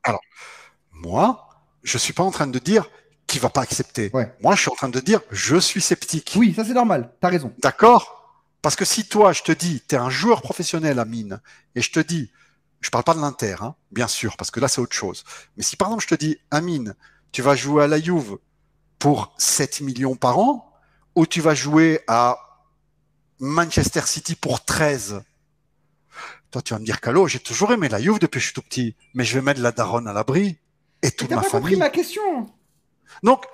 Moi, je suis pas en train de dire qu'il va pas accepter. Ouais. Moi, je suis en train de dire je suis sceptique. Oui, ça c'est normal. T'as raison. D'accord? Parce que si toi, je te dis, tu es un joueur professionnel, Amine, et je te dis, je parle pas de l'Inter, hein, bien sûr, parce que là, c'est autre chose. Mais si par exemple, je te dis, Amine, tu vas jouer à la Juve pour 7 millions par an, ou tu vas jouer à Manchester City pour 13, toi, tu vas me dire, Calo, j'ai toujours aimé la Juve depuis que je suis tout petit, mais je vais mettre la daronne à l'abri et toute T'as ma pas compris famille. ma question. Donc,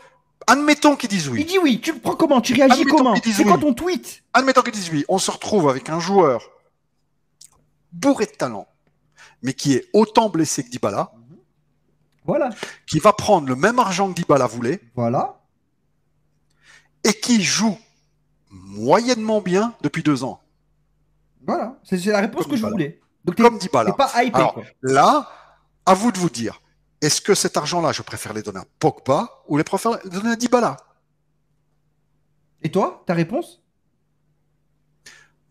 admettons qu'ils disent Il oui. dit oui. Tu le prends comment? Tu réagis Admettons comment? qu'ils disent C'est quoi oui. ton tweet? Admettons qu'ils disent oui. On se retrouve avec un joueur bourré de talent, mais qui est autant blessé que Dybala, Voilà. qui va prendre le même argent que Dybala voulait, Voilà. et qui joue moyennement bien depuis 2 ans. Voilà. C'est la réponse Comme que je Dybala. voulais. Donc Comme t'es Dybala. pas hypé, Alors, quoi. là, à vous de vous dire, est-ce que cet argent-là, je préfère les donner à Pogba ou les préfère les donner à Dybala? Et toi, ta réponse?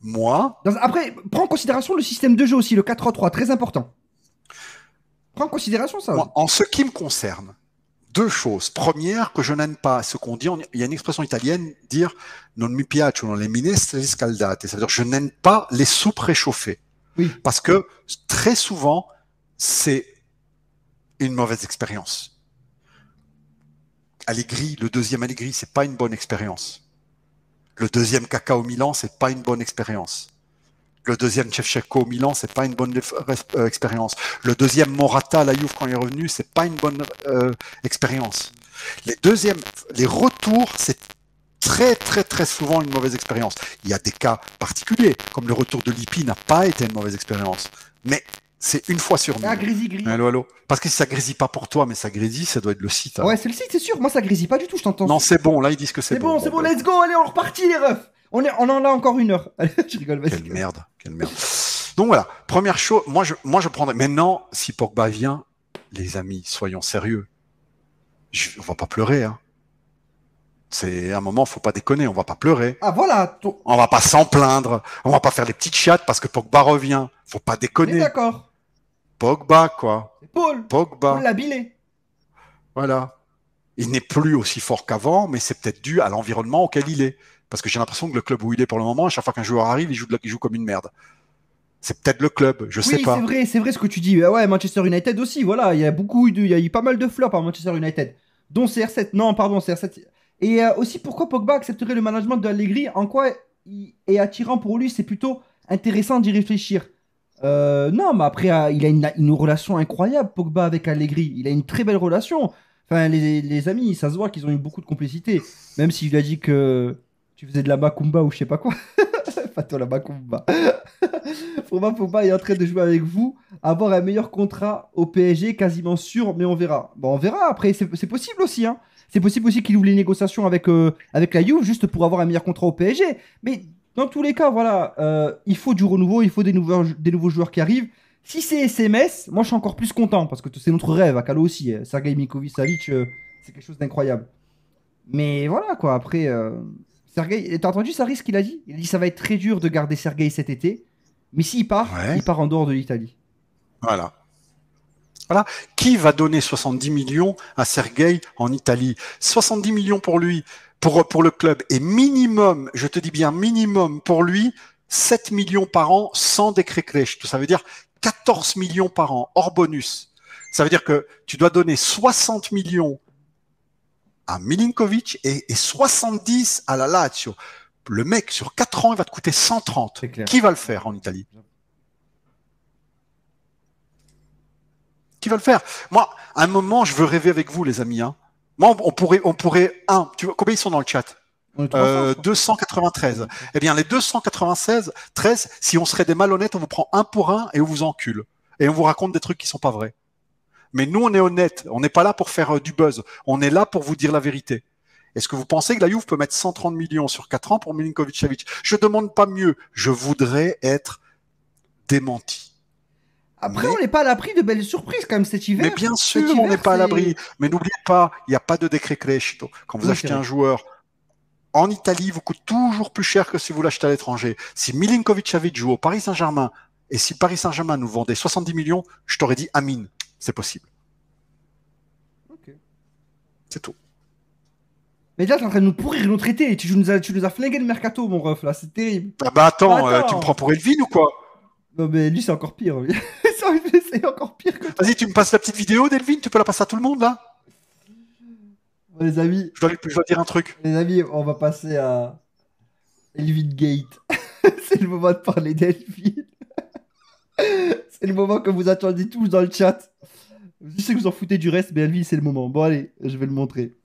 Moi, Après, prends en considération le système de jeu aussi, le 4-3-3, très important. Prends en considération ça. moi, en ce qui me concerne, 2 choses. Première, que je n'aime pas ce qu'on dit. Il y a une expression italienne, dire non mi piacciono le minestre scaldate. Ça veut dire je n'aime pas les soupes réchauffées. Oui. Parce que très souvent, c'est une mauvaise expérience. Allegri, le deuxième Allegri, c'est pas une bonne expérience. Le deuxième Kaka au Milan, c'est pas une bonne expérience. Le deuxième Shevchenko au Milan, c'est pas une bonne expérience. Le deuxième Morata à la Juve quand il est revenu, c'est pas une bonne expérience. Les retours, c'est très souvent une mauvaise expérience. Il y a des cas particuliers, comme le retour de Lippi n'a pas été une mauvaise expérience. Mais c'est une fois sur 1000. Ah, grésille. Allô. Parce que si ça grésille pas pour toi, mais ça grésille, ça doit être le site. Ouais, c'est le site, c'est sûr. Moi, ça grésille pas du tout, je t'entends. Non, c'est bon. Là, ils disent que c'est bon. C'est bon, let's go. Allez, on est reparti, les refs. On en a encore 1 heure. Allez, je rigole, vas-y. Quelle merde. Donc voilà, première chose, moi je prendrais. Maintenant, si Pogba vient, les amis, soyons sérieux. On va pas pleurer. Hein. C'est un moment, faut pas déconner, on va pas pleurer. Ah, voilà. On va pas s'en plaindre. On va pas faire des petites chattes parce que Pogba revient. Faut pas On est déconner. d'accord. Pogba, quoi. C'est Paul. Pogba. Paul Labilé. Voilà. Il n'est plus aussi fort qu'avant, mais c'est peut-être dû à l'environnement auquel il est. Parce que j'ai l'impression que le club où il est pour le moment, à chaque fois qu'un joueur arrive, il joue comme une merde. C'est peut-être le club, je sais pas. Oui, c'est vrai ce que tu dis. Ouais, Manchester United aussi, voilà. Il y a eu pas mal de flops à Manchester United. Dont CR7. Non, pardon, CR7. Et aussi, pourquoi Pogba accepterait le management de Allegri? En quoi il est attirant pour lui? C'est plutôt intéressant d'y réfléchir. Non, mais après, il a une relation incroyable, Pogba, avec Allegri. Il a une très belle relation. Enfin, les amis, ça se voit qu'ils ont eu beaucoup de complicité. Même s'il lui a dit que tu faisais de la macumba ou je sais pas quoi. Pas toi, la macumba. Pour moi, Pogba est en train de jouer avec vous, avoir un meilleur contrat au PSG, quasiment sûr, mais on verra. Bon, on verra. Après, c'est possible aussi, hein. C'est possible aussi qu'il ouvre les négociations avec la Juve juste pour avoir un meilleur contrat au PSG. Mais dans tous les cas, voilà, il faut du renouveau, il faut des nouveaux joueurs qui arrivent. Si c'est SMS, moi je suis encore plus content parce que c'est notre rêve à Calo aussi. Sergei Milinkovic-Savic, c'est quelque chose d'incroyable. Mais voilà quoi, après, Sergei, t'as entendu Sarri ce qu'il a dit? Il a dit ça va être très dur de garder Sergei cet été. Mais s'il part, Ouais. il part en dehors de l'Italie. Voilà. Qui va donner 70 millions à Sergei en Italie? 70 millions pour lui, pour le club. Et minimum, je te dis bien minimum pour lui, 7 millions par an sans décret crèche. Ça veut dire 14 millions par an, hors bonus. Ça veut dire que tu dois donner 60 millions à Milinkovic et 70 à la Lazio. Le mec, sur 4 ans, il va te coûter 130. C'est clair. Qui va le faire en Italie? Qui va le faire? Moi, à un moment, je veux rêver avec vous, les amis. Hein. Moi, on pourrait, tu vois, combien ils sont dans le chat? On est 300, je crois. 293. Eh bien, les 293, 13, si on serait des malhonnêtes, on vous prend un pour un et on vous encule. Et on vous raconte des trucs qui sont pas vrais. Mais nous, on est honnêtes. On n'est pas là pour faire du buzz. On est là pour vous dire la vérité. Est-ce que vous pensez que la Juve peut mettre 130 millions sur 4 ans pour Milinkovic-Savic? Je demande pas mieux. Je voudrais être démenti. Après, on n'est pas à l'abri de belles surprises quand même cet hiver. Mais bien sûr, Cet hiver, on n'est pas à c'est- l'abri. Mais n'oubliez pas, il n'y a pas de décret crescito. Quand vous Oui, achetez c'est vrai. un joueur en Italie, il vous coûte toujours plus cher que si vous l'achetez à l'étranger. Si Milinkovic-Savic joue au Paris Saint-Germain et si Paris Saint-Germain nous vendait 70 millions, je t'aurais dit Amine, c'est possible. Ok. C'est tout. Mais là, t'es en train de nous pourrir notre été. Tu nous as flingué le mercato, mon ref, là. C'est terrible. Ah bah attends, Attends. tu me prends pour Elvin ou quoi? Non, mais lui, c'est encore pire. lui. C'est encore pire que toi. Vas-y, tu me passes la petite vidéo d'Elvin, tu peux la passer à tout le monde là? Bon, les amis, Je dois dire un truc. on va passer à Elvin Gate. C'est le moment de parler d'Elvin. C'est le moment que vous attendez tous dans le chat. Je sais que vous en foutez du reste, mais Elvin, c'est le moment. Bon, allez, je vais le montrer.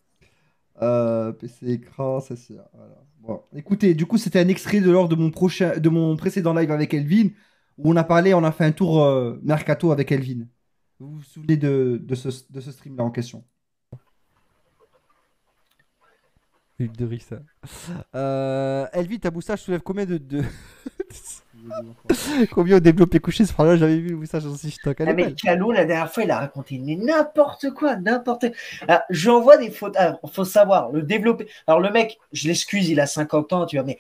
PC écran, ça c'est. Voilà. Bon, écoutez, du coup, c'était un extrait de lors de mon précédent live avec Elvin, où on a fait un tour mercato avec Elvin. Vous vous souvenez de ce stream-là en question? Huile de riz, ça. Elvin, ta moustache soulève combien de... Combien au développé couché? Ce là j'avais vu le moustache aussi stock. Elle Ah, est mais belle. Calo, la dernière fois, il a raconté mais n'importe quoi, n'importe. Alors, j'envoie des photos. Alors, faut savoir, le développé. Alors, le mec, je l'excuse, il a 50 ans, tu vois, mais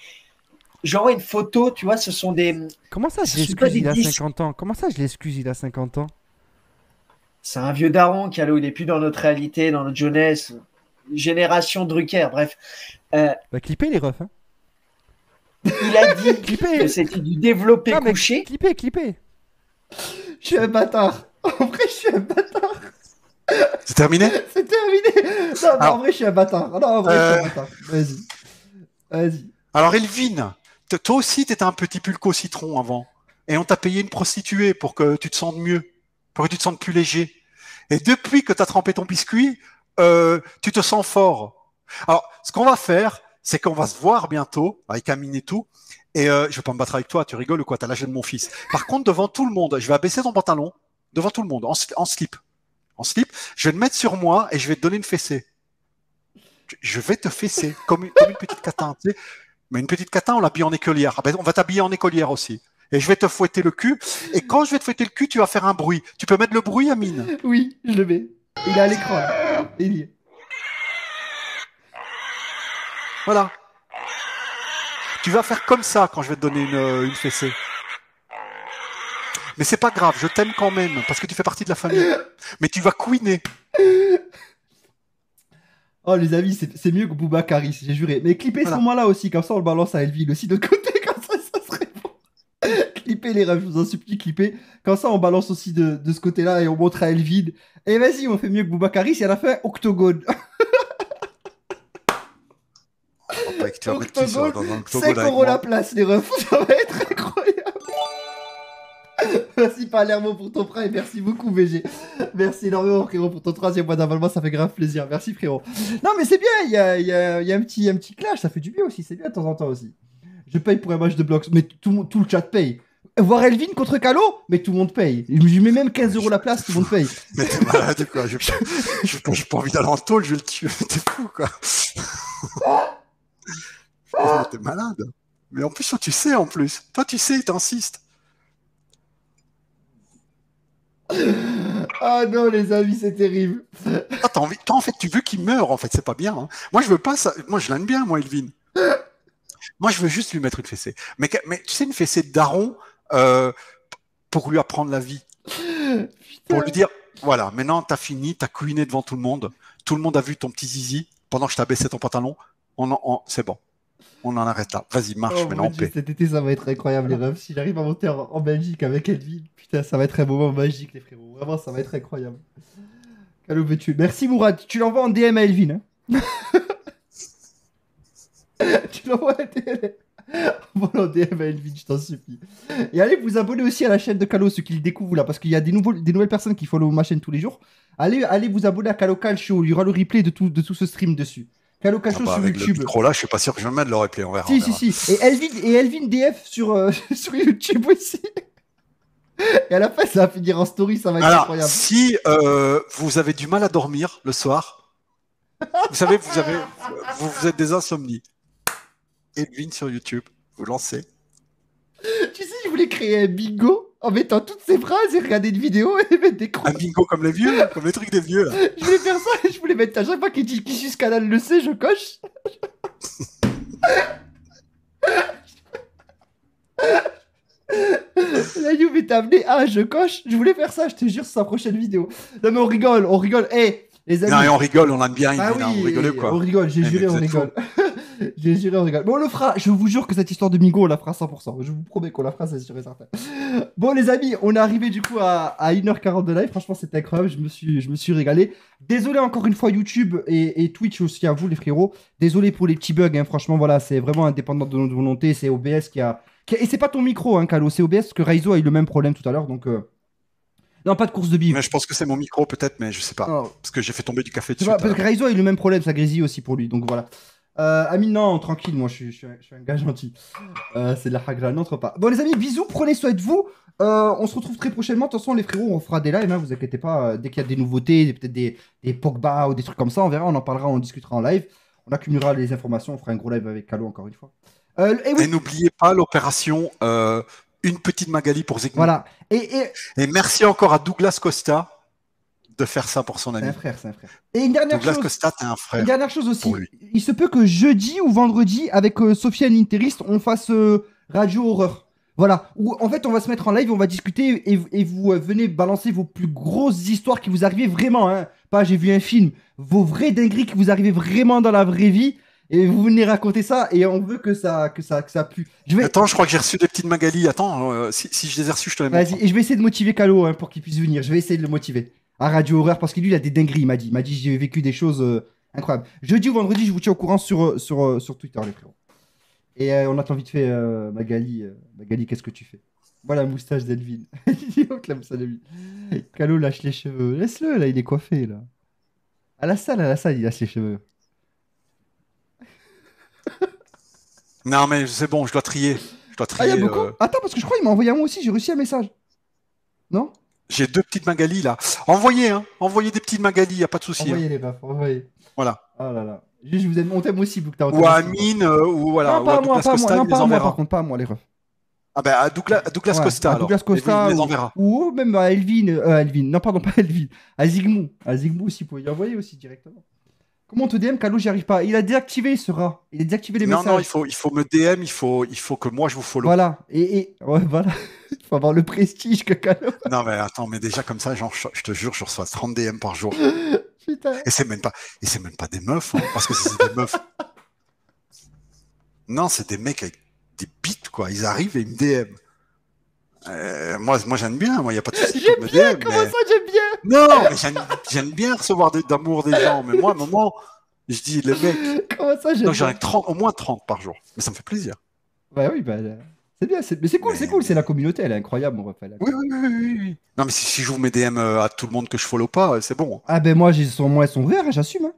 j'envoie une photo, tu vois, ce sont des. Comment ça, je Ce sont pas l'excuse, des il a disques. 50 ans? Comment ça, je l'excuse, il a 50 ans? C'est un vieux daron, Calo, il est plus dans notre réalité, dans notre jeunesse. Génération Drucker, bref. Bah, clippez les refs, hein. Il a dit Clippez. que c'était du développé Non, mais couché. clippez. Je suis un bâtard. En vrai, je suis un bâtard. C'est terminé? C'est terminé. Non, mais Alors, en vrai, je suis un bâtard. Non, en vrai, je suis un bâtard. Vas-y. Vas-y. Alors Elvin, toi aussi t'étais un petit pulco citron avant. Et on t'a payé une prostituée pour que tu te sentes mieux, pour que tu te sentes plus léger. Et depuis que t'as trempé ton biscuit, tu te sens fort. Alors, ce qu'on va faire, c'est qu'on va se voir bientôt, avec Amine et tout, et je vais pas me battre avec toi, tu rigoles ou quoi, t'as l'âge de mon fils. Par contre, devant tout le monde, je vais abaisser ton pantalon, devant tout le monde, en slip. En slip, je vais le mettre sur moi et je vais te donner une fessée. Je vais te fesser, comme une petite catin, tu sais. Mais une petite catin, on l'habille en écolière. Ah ben, on va t'habiller en écolière aussi. Et je vais te fouetter le cul. Et quand je vais te fouetter le cul, tu vas faire un bruit. Tu peux mettre le bruit, Amine? Oui, je le mets. Il est à l'écran. Là. Il y est. Voilà. Tu vas faire comme ça quand je vais te donner une fessée. Mais c'est pas grave, je t'aime quand même, parce que tu fais partie de la famille. Mais tu vas couiner. Oh, les amis, c'est mieux que Boubacari, j'ai juré. Mais clippez Voilà. ce moment-là aussi, comme ça on le balance à Elvin aussi de l'autre côté, comme ça serait bon. Clippez les refs, je vous en supplie, clippez. Comme ça on balance aussi de ce côté-là et on montre à Elvin. Et vas-y, on fait mieux que Boubacari si à la fin, octogone. Oh, mec, tu vas mettre qui Octogone, dans un octogone 5 avec euros la moi? place, les refs, ça va être incroyable. Merci Palermo pour ton prêt et merci beaucoup VG. Merci énormément frérot pour ton 3e mois d'avalement, ça fait grave plaisir. Merci frérot. Non mais c'est bien, il y a un petit clash, ça fait du bien aussi, c'est bien de temps en temps aussi. Je paye pour un match de blocs, mais tout le chat paye. Voir Elvin contre Calo, mais tout le monde paye. Je mets même 15 euros la place, tout le monde paye. Mais t'es malade quoi, j'ai pas envie d'aller en tôle, je vais le tuer, t'es fou quoi. Mais t'es malade. Mais en plus, toi tu sais, t'insistes. Ah non les amis, c'est terrible. Ah, toi, en fait, tu veux qu'il meure, en fait, c'est pas bien. Hein. Moi, je veux pas ça. Moi, je l'aime bien, moi, Elvin. Moi, je veux juste lui mettre une fessée. Mais tu sais, une fessée de daron pour lui apprendre la vie. Pour lui dire, voilà, maintenant, t'as fini, t'as couiné devant tout le monde. Tout le monde a vu ton petit zizi pendant que je t'ai baissé ton pantalon. C'est bon. On en arrête là. Vas-y, marche Oh, maintenant mon en Dieu, paix. cet été ça va être incroyable les refs. Si j'arrive à monter en Belgique avec Elvin, putain ça va être un moment magique les frérots. Vraiment ça va être incroyable. Calo veut tuer. Merci Mourad, tu l'envoies en DM à Elvin. Hein. Tu l'envoies en DM à Elvin, je t'en supplie. Et allez vous abonner aussi à la chaîne de Calo, ceux qui le découvrent là, parce qu'il y a des nouvelles personnes qui follow ma chaîne tous les jours. Allez vous abonner à Calo Calcio, il y aura le replay de tout ce stream dessus. Calo Calcio sur Avec YouTube. le micro là, je suis pas sûr que je vais me mettre le replay, on verra. Si. Et Elvin DF sur YouTube aussi. Et à la fin, ça va finir en story, ça va être Alors, incroyable. si vous avez du mal à dormir le soir, Vous savez, vous êtes des insomnies. Elvin sur YouTube, vous lancez. Tu sais, je voulais créer un bingo en mettant toutes ces phrases et regarder une vidéo et mettre des Un croix. bingo comme les vieux, comme les trucs des vieux. Là. Je voulais faire ça et je voulais mettre à chaque fois qu'il dit qui suce canal le sait, je coche. La Juve est amenée à je coche. Je voulais faire ça, je te jure, sur sa prochaine vidéo. Non mais on rigole, on rigole. Eh, les amis. Non, et on rigole, on aime bien. Ah Elvin, oui, vous rigolez quoi. on rigole, j'ai Eh, juré, mais on vous êtes rigole. J'ai juré, on rigole. Bon, on le fera, je vous jure que cette histoire de Migo, on la fera 100%. Je vous promets qu'on la fera, c'est sûr et certain. Bon, les amis, on est arrivé du coup à 1h40 de live. Franchement, c'était incroyable, je me suis régalé. Désolé encore une fois, YouTube et Twitch aussi à vous, les frérots. Désolé pour les petits bugs, hein. Franchement, voilà, c'est vraiment indépendant de notre volonté. C'est OBS Et c'est pas ton micro, hein, Calo, c'est OBS, parce que Raizo a eu le même problème tout à l'heure, donc. Non, pas de course de bif. Mais je pense que c'est mon micro peut-être, mais je sais pas. Non. Parce que j'ai fait tomber du café C'est dessus. pas- parce que Raizo a eu le même problème, ça grésille aussi pour lui, donc voilà. Amine, non, tranquille, moi je suis un gars gentil. C'est de la hagra, n'entre pas. Bon, les amis, bisous, prenez soin de vous. On se retrouve très prochainement. De toute façon, les frérots, on fera des lives, hein, vous inquiétez pas. Dès qu'il y a des nouveautés, peut-être des Pogba ou des trucs comme ça, on verra, on en parlera, on discutera en live. On accumulera les informations, on fera un gros live avec Calo encore une fois. Et oui, Et n'oubliez pas l'opération Une petite Magali pour Zygmunt. voilà. Et merci encore à Douglas Costa de faire ça pour son C'est ami. un frère, c'est un frère. Et une dernière Douglas chose. Costa, t'es un frère. Une dernière chose aussi, pour lui. il se peut que jeudi ou vendredi, avec Sofiane Interiste, on fasse Radio Horreur. Voilà, où en fait on va se mettre en live, on va discuter et vous venez balancer vos plus grosses histoires qui vous arrivent vraiment, hein. Pas j'ai vu un film, vos vraies dingueries qui vous arrivent vraiment dans la vraie vie. Et vous venez raconter ça et on veut que ça pue. Attends, je crois que j'ai reçu des petites Magali. Attends, si je les ai reçues, je te les montre. Vas-y, et je vais essayer de motiver Calo, hein, pour qu'il puisse venir. Je vais essayer de le motiver à Radio Horreur parce que lui il a des dingueries, il m'a dit. Il m'a dit j'ai vécu des choses incroyables. Jeudi ou vendredi, je vous tiens au courant sur Twitter, les frérots. Et on attend vite fait Magali. Magali, qu'est-ce que tu fais? Voilà la moustache d'Elvin. Il clame ça de lui. Calo lâche les cheveux. Laisse-le, là, il est coiffé, là. À la salle, il lâche les cheveux. Non, mais c'est bon, je dois trier. Ah, il y a beaucoup Attends, parce que je crois qu'il m'a envoyé un moi aussi, j'ai reçu un message. Non? J'ai 2 petites Magali là. Envoyez, hein. Envoyez des petites Magali, y a pas de souci. Envoyez Hein. les baffes, envoyez. Voilà. Oh là là. Juste, je vous aime, on t'aime aussi, Boukta. Ou à Amine, ou voilà. Non, Ou pas à à moi, Douglas pas à moi. Costa, Non, il les pas à moi, enverra. par contre, pas à moi, les refs. Ah ben à Douglas Ouais, Costa à alors. Douglas Costa Il les ou- enverra. ou même à Elvin. Non, pardon, pas Elvin. À Zygmunt. À Zygmunt aussi, vous pouvez y envoyer aussi directement. Comment on te DM, Calo, j'y arrive pas. Il a désactivé ce rat. Il a désactivé les Non, messages. non, il faut me DM, il faut que moi je vous follow. Voilà. Ouais, voilà. Il faut avoir le prestige que Calo. Non mais attends, mais déjà comme ça, genre, je te jure, je reçois 30 DM par jour. Putain. Et c'est même pas des meufs, hein, parce que si c'est des meufs. Non, c'est des mecs avec des bites, quoi. Ils arrivent et ils me DM. Moi j'aime bien, moi, il n'y a pas de souci. J'aime pour me bien, DM, comment mais- ça, j'aime bien. Non, mais j'aime bien recevoir d'amour des gens, mais moi, à un moment, je dis, les mecs, Comment ça, j'aime donc j'en bien. ai 30, au moins 30 par jour. Mais ça me fait plaisir. Bah oui, bah. C'est bien, mais c'est cool, Mais- c'est cool, c'est la communauté, elle est incroyable, mon Raphaël. Oui. Non, mais si j'ouvre mes DM à tout le monde que je follow pas, c'est bon. Ah ben moi, ils sont verts, hein, j'assume. Hein.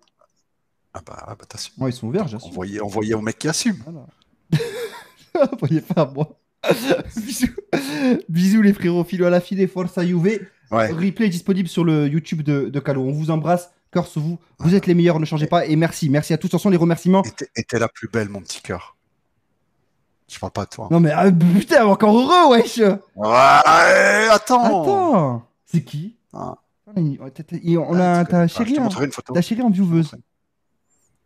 Ah bah t'assumes. Moi, ils sont verts, j'assume. Envoyez au mec qui assume. Voilà. Envoyez pas à moi. Bisous. Bisous les frérots, filo à la file, forza Juve. Ouais. Replay est disponible sur le YouTube de Calo. On vous embrasse, cœur sur vous. Vous êtes les meilleurs, ne changez pas. Et merci à tous. De toute façon, les remerciements. Et t'es la plus belle, mon petit cœur. Je parle pas de toi. Non mais putain, encore heureux, wesh. Ouais, attends. C'est qui? Ah. On a ta Je chérie, te montrerai une photo. ta chérie en vieweuse.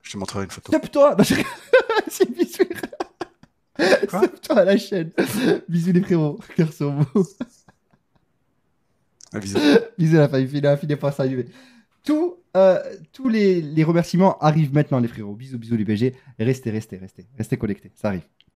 Je te montrerai une photo. Tape-toi. Non, c'est bisous. Quoi? Tape-toi à la chaîne. Bisous les frérots, cœur sur vous. Un bisou. Bisous la famille, filez pas ça. Tous les remerciements arrivent maintenant, les frérots. Bisous les BG. Restez connectés, ça arrive.